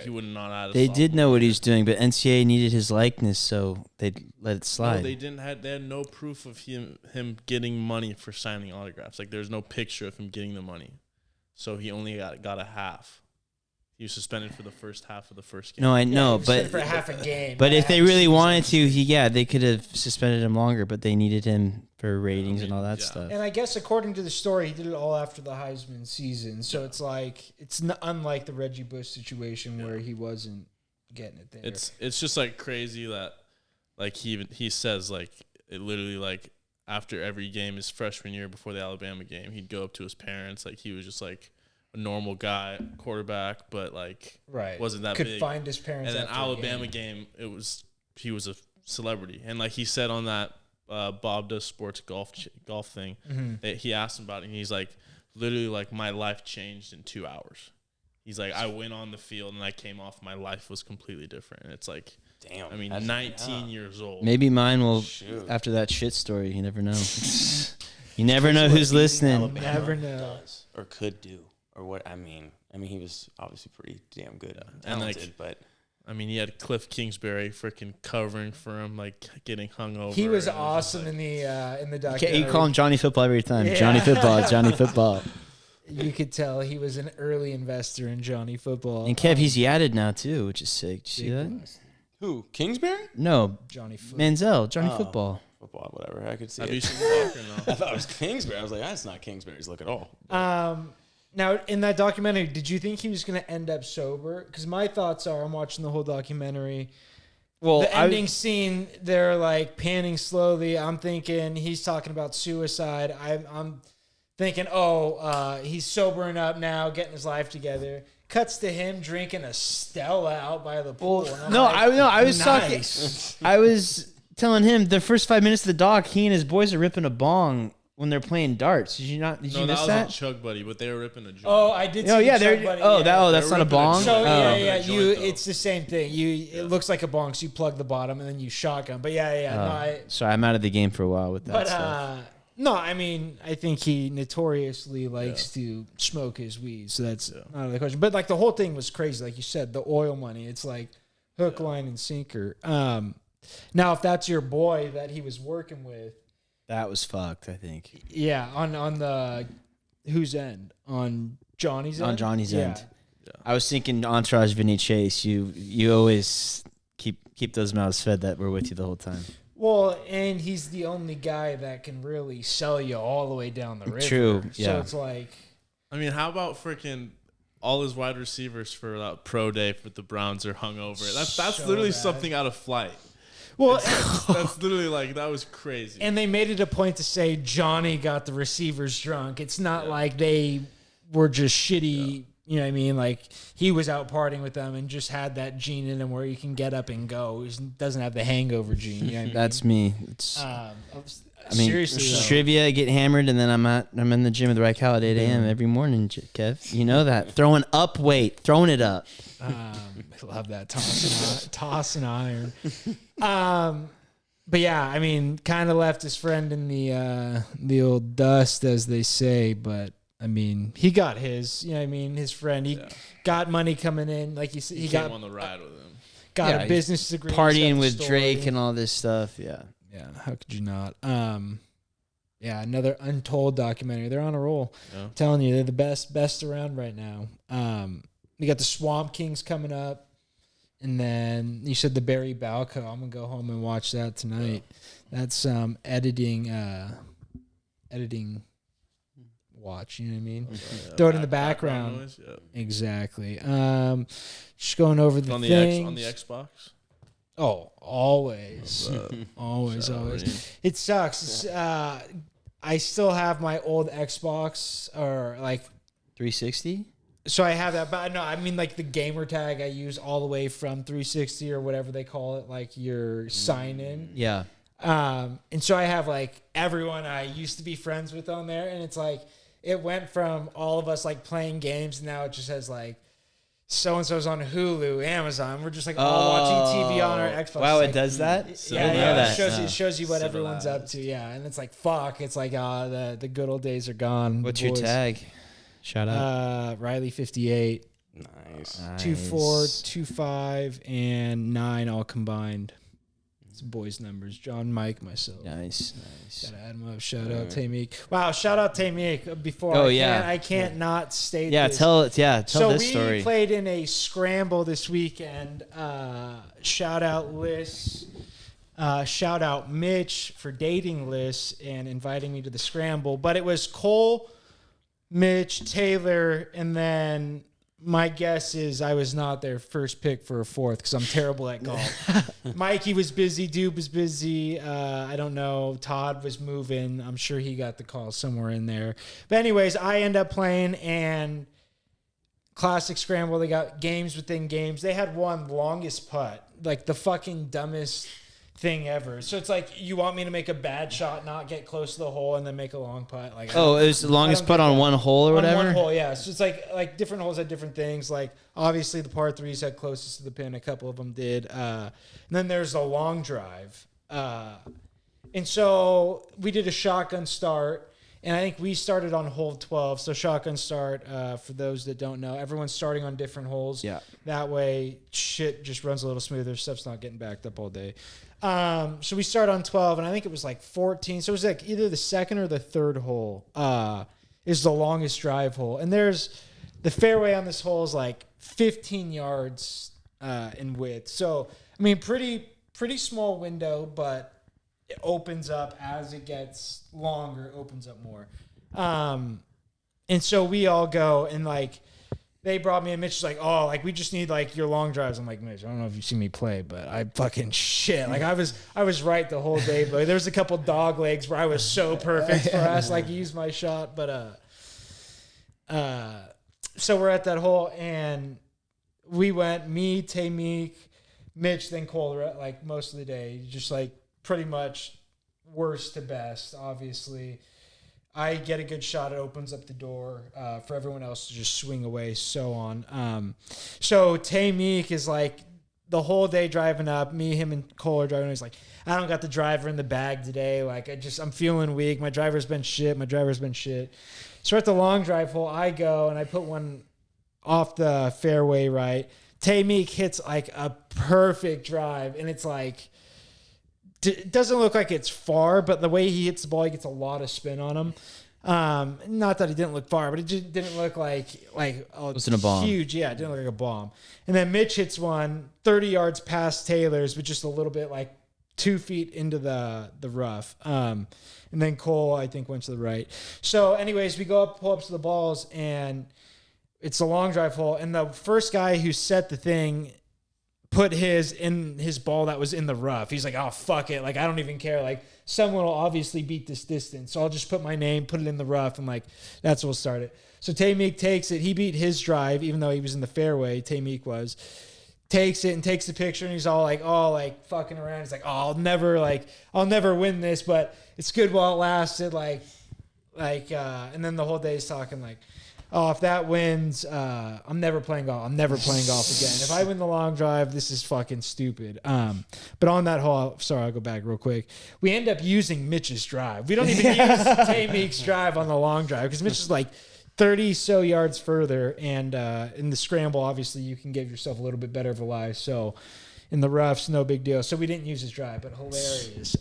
Speaker 3: He would not have.
Speaker 4: They did know what he's doing, but NCAA needed his likeness, so they let it slide.
Speaker 3: No, they didn't have. They had no proof of him getting money for signing autographs. There's no picture of him getting the money, so he only got a half. He was suspended for the first half of the first game.
Speaker 4: No, I know,
Speaker 2: but
Speaker 4: but
Speaker 2: for half a game.
Speaker 4: but if they really wanted to, they could have suspended him longer. But they needed him for ratings and all that stuff.
Speaker 2: And I guess according to the story, he did it all after the Heisman season. So it's like it's unlike the Reggie Bush situation where he wasn't getting it there.
Speaker 3: It's just like crazy that like he says like it literally like after every game his freshman year before the Alabama game, he'd go up to his parents like he was just like a normal guy, quarterback, but like wasn't that
Speaker 2: could
Speaker 3: big.
Speaker 2: find his parents.
Speaker 3: And then Alabama game, he was a celebrity, and like he said on that Bob Does Sports golf thing, that he asked him about it, and he's like, literally like my life changed in 2 hours. He's like, I went on the field and I came off, my life was completely different. And it's like,
Speaker 1: damn.
Speaker 3: I mean, 19 years old.
Speaker 4: Maybe mine will after that shit story. You never know. You never know who's listening.
Speaker 2: Never know.
Speaker 1: Does, or could do. Or what I mean, he was obviously pretty damn good,
Speaker 3: and
Speaker 1: talented, but
Speaker 3: I mean, he had Cliff Kingsbury freaking covering for him, like getting hung over.
Speaker 2: He was awesome in the documentary.
Speaker 4: You call him Johnny Football every time. Yeah. Johnny Football, Johnny Football.
Speaker 2: You could tell he was an early investor in Johnny Football.
Speaker 4: And Kev, he's yadded now too, which is sick. Did you see that?
Speaker 1: Who? Kingsbury?
Speaker 4: No,
Speaker 2: Johnny
Speaker 4: Manziel, Johnny Football.
Speaker 1: Football, whatever. I could see.
Speaker 3: Have
Speaker 1: it.
Speaker 3: you seen Walker? No.
Speaker 1: I thought it was Kingsbury. I was like, that's not Kingsbury's look at all.
Speaker 2: Now, in that documentary, did you think he was going to end up sober? Because my thoughts are, I'm watching the whole documentary. Well, the ending scene, they're like panning slowly. I'm thinking he's talking about suicide. I'm thinking, he's sobering up now, getting his life together. Cuts to him drinking a Stella out by the pool.
Speaker 4: I was
Speaker 2: nice.
Speaker 4: talking. I was telling him the first 5 minutes of the doc, he and his boys are ripping a bong when they're playing darts. Did you not? Did you miss that?
Speaker 3: That was a Chug Buddy, but they were ripping a joint.
Speaker 2: Oh, I did.
Speaker 4: Oh yeah,
Speaker 2: they're. Buddy,
Speaker 4: that's not a bong.
Speaker 2: So it's the same thing. It looks like a bong. So you plug the bottom and then you shotgun. But
Speaker 4: sorry, I'm out of the game for a while with that stuff.
Speaker 2: No, I mean, I think he notoriously likes to smoke his weed, so that's not the question. But like the whole thing was crazy, like you said, the oil money. It's like hook, line, and sinker. Now, if that's your boy that he was working with,
Speaker 4: that was fucked. I think.
Speaker 2: Yeah, on the whose end? On Johnny's end.
Speaker 4: On Johnny's end. Yeah. I was thinking Entourage, Vinny Chase. You always keep those mouths fed that were with you the whole time.
Speaker 2: Well, and he's the only guy that can really sell you all the way down the river.
Speaker 4: True. Yeah.
Speaker 2: So it's like,
Speaker 3: I mean, how about freaking all his wide receivers for that pro day for the Browns are hungover? That's literally something out of Flight.
Speaker 2: Well,
Speaker 3: that's literally like, that was crazy.
Speaker 2: And they made it a point to say Johnny got the receivers drunk. It's not like they were just shitty. You know what I mean? Like he was out partying with them and just had that gene in him where he can get up and go. He doesn't have the hangover gene. You know what I mean?
Speaker 4: That's me.
Speaker 2: Seriously,
Speaker 4: trivia, get hammered, and then I'm in the gym at the right Cali at 8 a.m. every morning, Kev. You know that. Throwing up weight, throwing it up.
Speaker 2: I love that tossing iron. But yeah, I mean, kind of left his friend in the old dust, as they say. But I mean, he got his. You know what I mean? His friend, he got money coming in. Like he said, he got
Speaker 3: on the ride with him.
Speaker 2: Got a business degree.
Speaker 4: Partying with Drake and all this stuff. Yeah.
Speaker 2: Yeah. How could you not? Yeah, another untold documentary. They're on a roll. Yeah. I'm telling you, they're the best around right now. We got the Swamp Kings coming up. And then you said the Barry Balco. I'm gonna go home and watch that tonight. Yeah. That's editing watch. You know what I mean? Okay, Throw it in the background. Noise, exactly. Just going over the things
Speaker 3: on the Xbox.
Speaker 2: Oh, always, always. It sucks. I still have my old Xbox or like
Speaker 4: 360.
Speaker 2: So I have that, but no, I mean like the gamer tag I use all the way from 360 or whatever they call it, like your sign in.
Speaker 4: Yeah.
Speaker 2: And so I have like everyone I used to be friends with on there, and it's like it went from all of us like playing games, and now it just has like so and so's on Hulu, Amazon. We're just like all watching TV on our Xbox.
Speaker 4: Wow,
Speaker 2: it
Speaker 4: does that?
Speaker 2: It shows you what everyone's up to. Yeah, and it's like fuck. It's like the good old days are gone.
Speaker 4: What's your tag? Shout out.
Speaker 2: Riley 58.
Speaker 1: Nice.
Speaker 2: 24, 25, and 9 all combined. It's boys' numbers. John, Mike, myself.
Speaker 4: Nice.
Speaker 2: Gotta add them up. Shout out Tay-Meek. Wow, shout out Tay-Meek. Before I can't not state this.
Speaker 4: Tell this story.
Speaker 2: So we played in a scramble this weekend. Shout out Liz. Shout out Mitch for dating Liz and inviting me to the scramble. But it was Cole, Mitch, Taylor, and then my guess is I was not their first pick for a fourth because I'm terrible at golf. Mikey was busy. Dube was busy. I don't know. Todd was moving. I'm sure he got the call somewhere in there. But anyways, I end up playing and classic scramble. They got games within games. They had one longest putt, like the fucking dumbest thing ever. So it's like, you want me to make a bad shot, not get close to the hole, and then make a long putt? Like, it was the longest putt on one hole or whatever? On one hole, yeah. So it's like different holes had different things. Like, obviously, the par threes had closest to the pin. A couple of them did. And then there's a long drive. And so we did a shotgun start, and I think we started on hole 12. So shotgun start, for those that don't know, everyone's starting on different holes. Yeah. That way, shit just runs a little smoother. Stuff's not getting backed up all day. So we start on 12, and I think it was like 14. So it was like either the second or the third hole is the longest drive hole. And there's the fairway on this hole is like 15 yards in width. So, I mean, pretty small window, but it opens up as it gets longer, it opens up more. And so we all go, and like, they brought me, and Mitch was like, oh, like, we just need like your long drives. I'm like, Mitch, I don't know if you've seen me play, but I fucking shit. Like, I was right the whole day, but there was a couple dog legs where I was so perfect for us, like, use my shot. But so we're at that hole, and we went, me, Tay-Meek, Mitch, then Cole, like, most of the day, just like pretty much worst to best, obviously. I get a good shot. It opens up the door for everyone else to just swing away, so on. So Tay-Meek is like the whole day driving up. Me, him, and Cole are driving. He's like, I don't got the driver in the bag today. Like, I'm feeling weak. My driver's been shit. So we're at the long drive hole. I go, and I put one off the fairway right. Tay-Meek hits like a perfect drive, and it's like, it doesn't look like it's far, but the way he hits the ball, he gets a lot of spin on him. Not that it didn't look far, but it just didn't look like oh,
Speaker 4: wasn't a bomb.
Speaker 2: Huge. Yeah, it didn't look like a bomb. And then Mitch hits one 30 yards past Taylor's, but just a little bit like 2 feet into the rough. And then Cole, I think, went to the right. So anyways, we go up, pull up to the balls, and it's a long drive hole. And the first guy who set the thing put his ball that was in the rough. He's like, oh, fuck it. Like, I don't even care. Like, someone will obviously beat this distance. So I'll just put my name, put it in the rough, and like, that's what will start it. So Tay-Meek takes it. He beat his drive, even though he was in the fairway. Tay-Meek takes it and takes the picture, and he's all like fucking around. He's like, oh, I'll never win this, but it's good while it lasted. And then the whole day he's talking like, oh, if that wins, I'm never playing golf. I'm never playing golf again. If I win the long drive, this is fucking stupid. But on that hole, sorry, I'll go back real quick. We end up using Mitch's drive. We don't even use Tay-Meek's drive on the long drive because Mitch is like 30 so yards further. And in the scramble, obviously, you can give yourself a little bit better of a lie. So in the roughs, no big deal. So we didn't use his drive, but hilarious.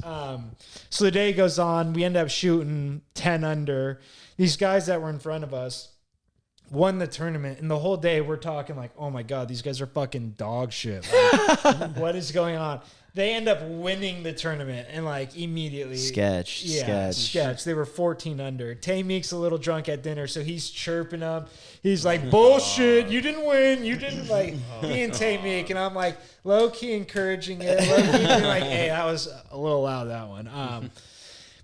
Speaker 2: So the day goes on. We end up shooting 10 under. These guys that were in front of us won the tournament, and the whole day we're talking like, oh my God, these guys are fucking dog shit. Like, what is going on? They end up winning the tournament and like immediately sketch. They were 14 under. Tay-Meek's a little drunk at dinner, so he's chirping them. He's like, bullshit, you didn't win. You didn't, like, being Tay-Meek, and I'm like low key encouraging it, low key being like, hey, that was a little loud, that one.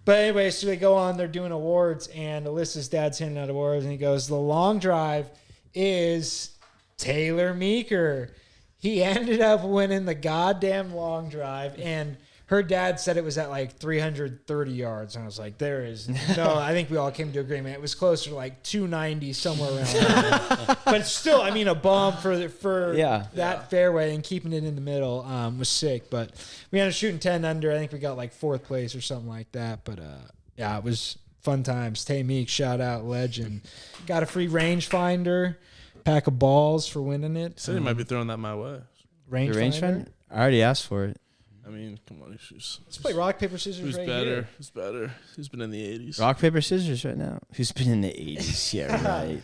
Speaker 2: But anyway, so they go on, they're doing awards, and Alyssa's dad's handing out awards, and he goes, the long drive is Taylor Meeker. He ended up winning the goddamn long drive, and her dad said it was at like 330 yards. And I was like, there is no, I think we all came to agreement. It was closer to like 290, somewhere around there. But still, I mean, a bomb for that fairway and keeping it in the middle was sick. But we ended up shooting 10 under. I think we got like 4th place or something like that. But yeah, it was fun times. Tay-Meek, shout out, legend. Got a free rangefinder, pack of balls for winning it.
Speaker 3: Said he might be throwing that my way.
Speaker 2: Rangefinder?
Speaker 4: I already asked for it.
Speaker 3: I mean, come on, who's
Speaker 2: Let's play rock, paper, scissors.
Speaker 3: who's
Speaker 2: right
Speaker 3: better?
Speaker 2: here.
Speaker 3: Who's better? Who's been in the 80s?
Speaker 4: Rock, paper, scissors right now. Who's been in the 80s? Yeah, right.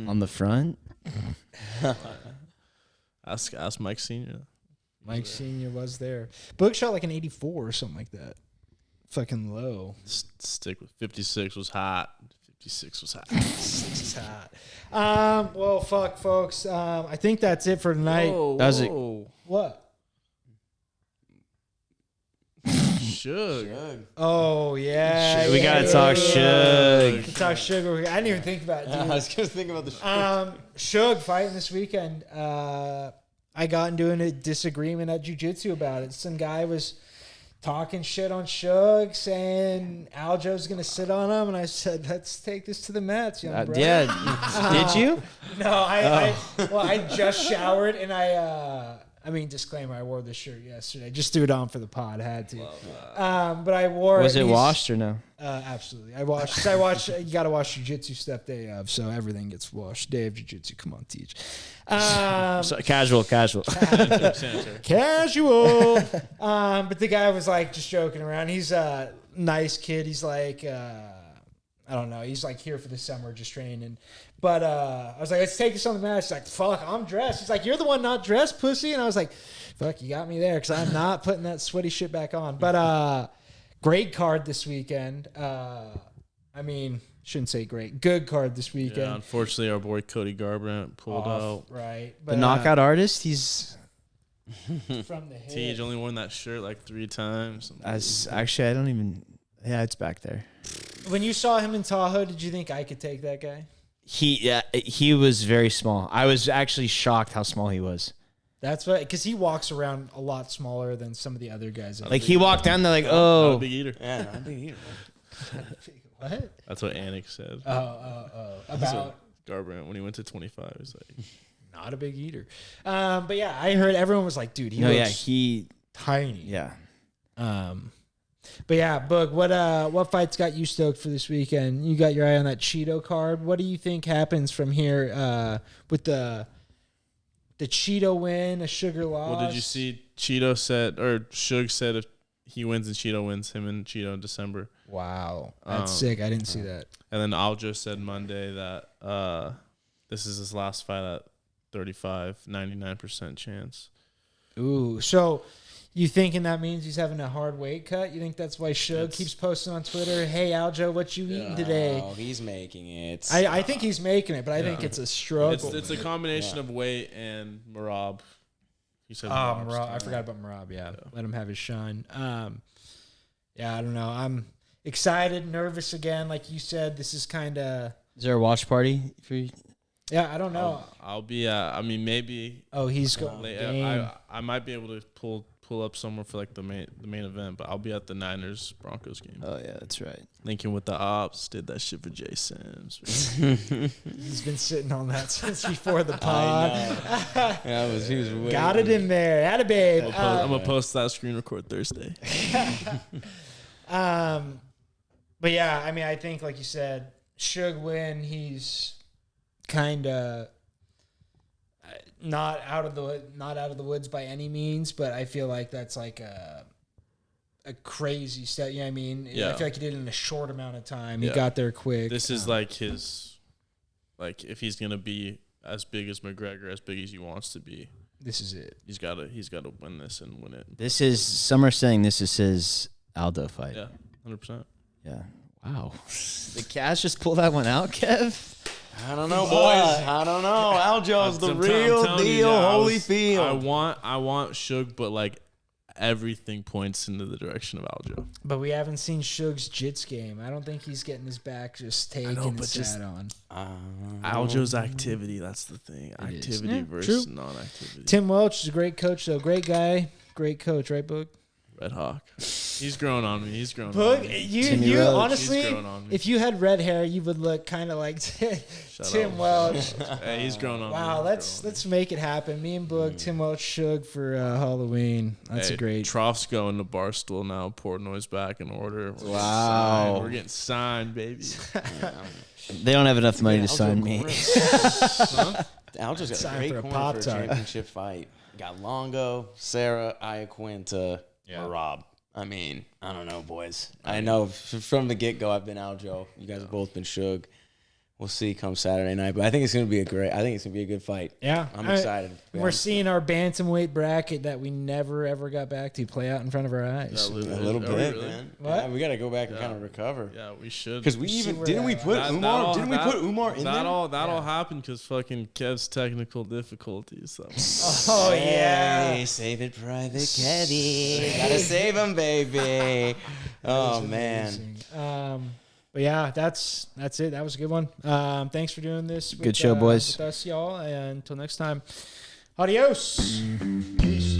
Speaker 4: On the front.
Speaker 3: Ask Mike Senior.
Speaker 2: Mike Senior was there. Book shot like an 84 or something like that. Fucking low.
Speaker 3: Stick with 56 was hot. 56 was hot.
Speaker 2: 6 is hot. Well, fuck, folks. I think that's it for tonight.
Speaker 4: That was it.
Speaker 2: What?
Speaker 3: Shug.
Speaker 2: Oh yeah.
Speaker 4: We gotta talk Shug.
Speaker 2: Talk Sugar. I didn't even think about it. Dude.
Speaker 1: I was gonna think about the.
Speaker 2: Shug fighting this weekend. I got into a disagreement at jiu-jitsu about it. Some guy was talking shit on Shug, saying Aljo's gonna sit on him, and I said, "Let's take this to the mats, young bro."
Speaker 4: Yeah. Did you?
Speaker 2: No, I just showered, and I mean, disclaimer, I wore this shirt yesterday. Just threw it on for the pod. I had to. But I wore it.
Speaker 4: Was it washed or no?
Speaker 2: Absolutely. I watched. You got to watch jiu-jitsu stuff day of, so everything gets washed. Day of jiu-jitsu. Come on, teach.
Speaker 4: So, casual.
Speaker 2: Casual. But the guy was like just joking around. He's a nice kid. He's like, I don't know. He's like here for the summer, just training. But I was like, let's take this on the mat. He's like, fuck, I'm dressed. He's like, you're the one not dressed, pussy. And I was like, fuck, you got me there because I'm not putting that sweaty shit back on. But great card this weekend. I mean, shouldn't say great. Good card this weekend.
Speaker 3: Yeah, unfortunately, our boy Cody Garbrandt pulled out.
Speaker 2: Right.
Speaker 4: The knockout artist, he's...
Speaker 2: From the hip.
Speaker 3: Tej only worn that shirt like 3 times.
Speaker 4: Actually, I don't even... Yeah, it's back there.
Speaker 2: When you saw him in Tahoe, did you think I could take that guy?
Speaker 4: He was very small. I was actually shocked how small he was.
Speaker 2: That's what, because he walks around a lot smaller than some of the other guys.
Speaker 4: Like he walked down there like,
Speaker 3: Not
Speaker 4: oh.
Speaker 3: a big eater.
Speaker 1: Yeah, not a big eater.
Speaker 2: What?
Speaker 3: That's what Anik said.
Speaker 2: About
Speaker 3: Garbrandt when he went to 25. He's like,
Speaker 2: not a big eater. But yeah, I heard everyone was like, dude, he looks tiny.
Speaker 4: Yeah.
Speaker 2: But yeah, Boog, what fights got you stoked for this weekend? You got your eye on that Cheeto card. What do you think happens from here with the Cheeto win, a Sugar loss?
Speaker 3: well, did you see Cheeto said, or Shug said if he wins and Cheeto wins, him and Cheeto in December.
Speaker 2: Wow. That's sick. I didn't see that.
Speaker 3: And then Aljo said Monday that this is his last fight at 99% chance.
Speaker 2: Ooh, so you thinking that means he's having a hard weight cut? You think that's why Shug keeps posting on Twitter, hey, Aljo, what you eating today?
Speaker 1: Oh, he's making it.
Speaker 2: I think he's making it, but I think it's a struggle.
Speaker 3: It's a combination of weight and Marab. He said
Speaker 2: Marab. I forgot about Marab, yeah. Let him have his shine. Yeah, I don't know. I'm excited, nervous again. Like you said, this is kind of...
Speaker 4: Is there a watch party for you?
Speaker 2: Yeah, I don't know.
Speaker 3: I'll be, I mean, maybe...
Speaker 2: Oh, he's going...
Speaker 3: I might be able to pull up somewhere for like the main event, but I'll be at the Niners Broncos game.
Speaker 4: Oh yeah, that's right.
Speaker 3: Linking with the ops, did that shit for Jay Sims.
Speaker 2: He's been sitting on that since before the pod.
Speaker 1: He was waiting.
Speaker 2: Got it in there. Atta babe.
Speaker 3: I'm gonna post that screen record Thursday.
Speaker 2: But yeah, I mean, I think like you said, Shug win. He's kind of not out of the woods by any means, but I feel like that's like a crazy step. You know what I mean?
Speaker 3: Yeah.
Speaker 2: I feel like he did it in a short amount of time. He got there quick.
Speaker 3: This is like his, like if he's gonna be as big as McGregor, as big as he wants to be.
Speaker 2: This is it.
Speaker 3: He's gotta win this and win it.
Speaker 4: Some are saying this is his Aldo fight.
Speaker 3: Yeah, 100%.
Speaker 4: Yeah. Wow. The Cavs just pulled that one out, Kev.
Speaker 1: I don't know, boys. I don't know. Aljo's the real deal, Holyfield.
Speaker 3: I want Shug, but like everything points into the direction of Aljo.
Speaker 2: But we haven't seen Shug's jits game. I don't think he's getting his back just taken and sat on.
Speaker 3: Aljo's activity, that's the thing. Activity versus non-activity.
Speaker 2: Tim Welch is a great coach, though. Great guy. Great coach, right, Boog?
Speaker 3: Red Hawk. He's growing on me.
Speaker 2: Boog, you honestly, if you had red hair, you would look kind of like Tim Welch.
Speaker 3: Hey, he's growing on me.
Speaker 2: Wow, let's make it happen. Me and Boog, Tim Welch, Shug for Halloween. That's great.
Speaker 3: Trough's going to Barstool now. Portnoy's back in order. We're getting signed, baby.
Speaker 4: They don't have enough money to sign me.
Speaker 1: Aljo's got a great corner for a championship fight. Got Longo, Sarah, Iaquinta. or Rob. I mean, I don't know, boys. I know from the get-go I've been Aljo. You guys have both been Suge. We'll see come Saturday night, but I think it's gonna be a good fight.
Speaker 2: Yeah,
Speaker 1: I'm excited.
Speaker 2: We're seeing our bantamweight bracket that we never ever got back to play out in front of our eyes.
Speaker 1: A little bit, man.
Speaker 2: What?
Speaker 1: Yeah, we gotta go back and kind of recover.
Speaker 3: Yeah, we should.
Speaker 1: Because didn't we put Umar in there?
Speaker 3: That all happened because fucking Kev's technical difficulties. So.
Speaker 2: Oh yeah,
Speaker 1: hey, save it, Private Kevy. Gotta save him, baby. Oh man.
Speaker 2: But yeah, that's it. That was a good one. Thanks for doing this.
Speaker 4: Good show, boys.
Speaker 2: With us, y'all. And until next time, adios. Peace.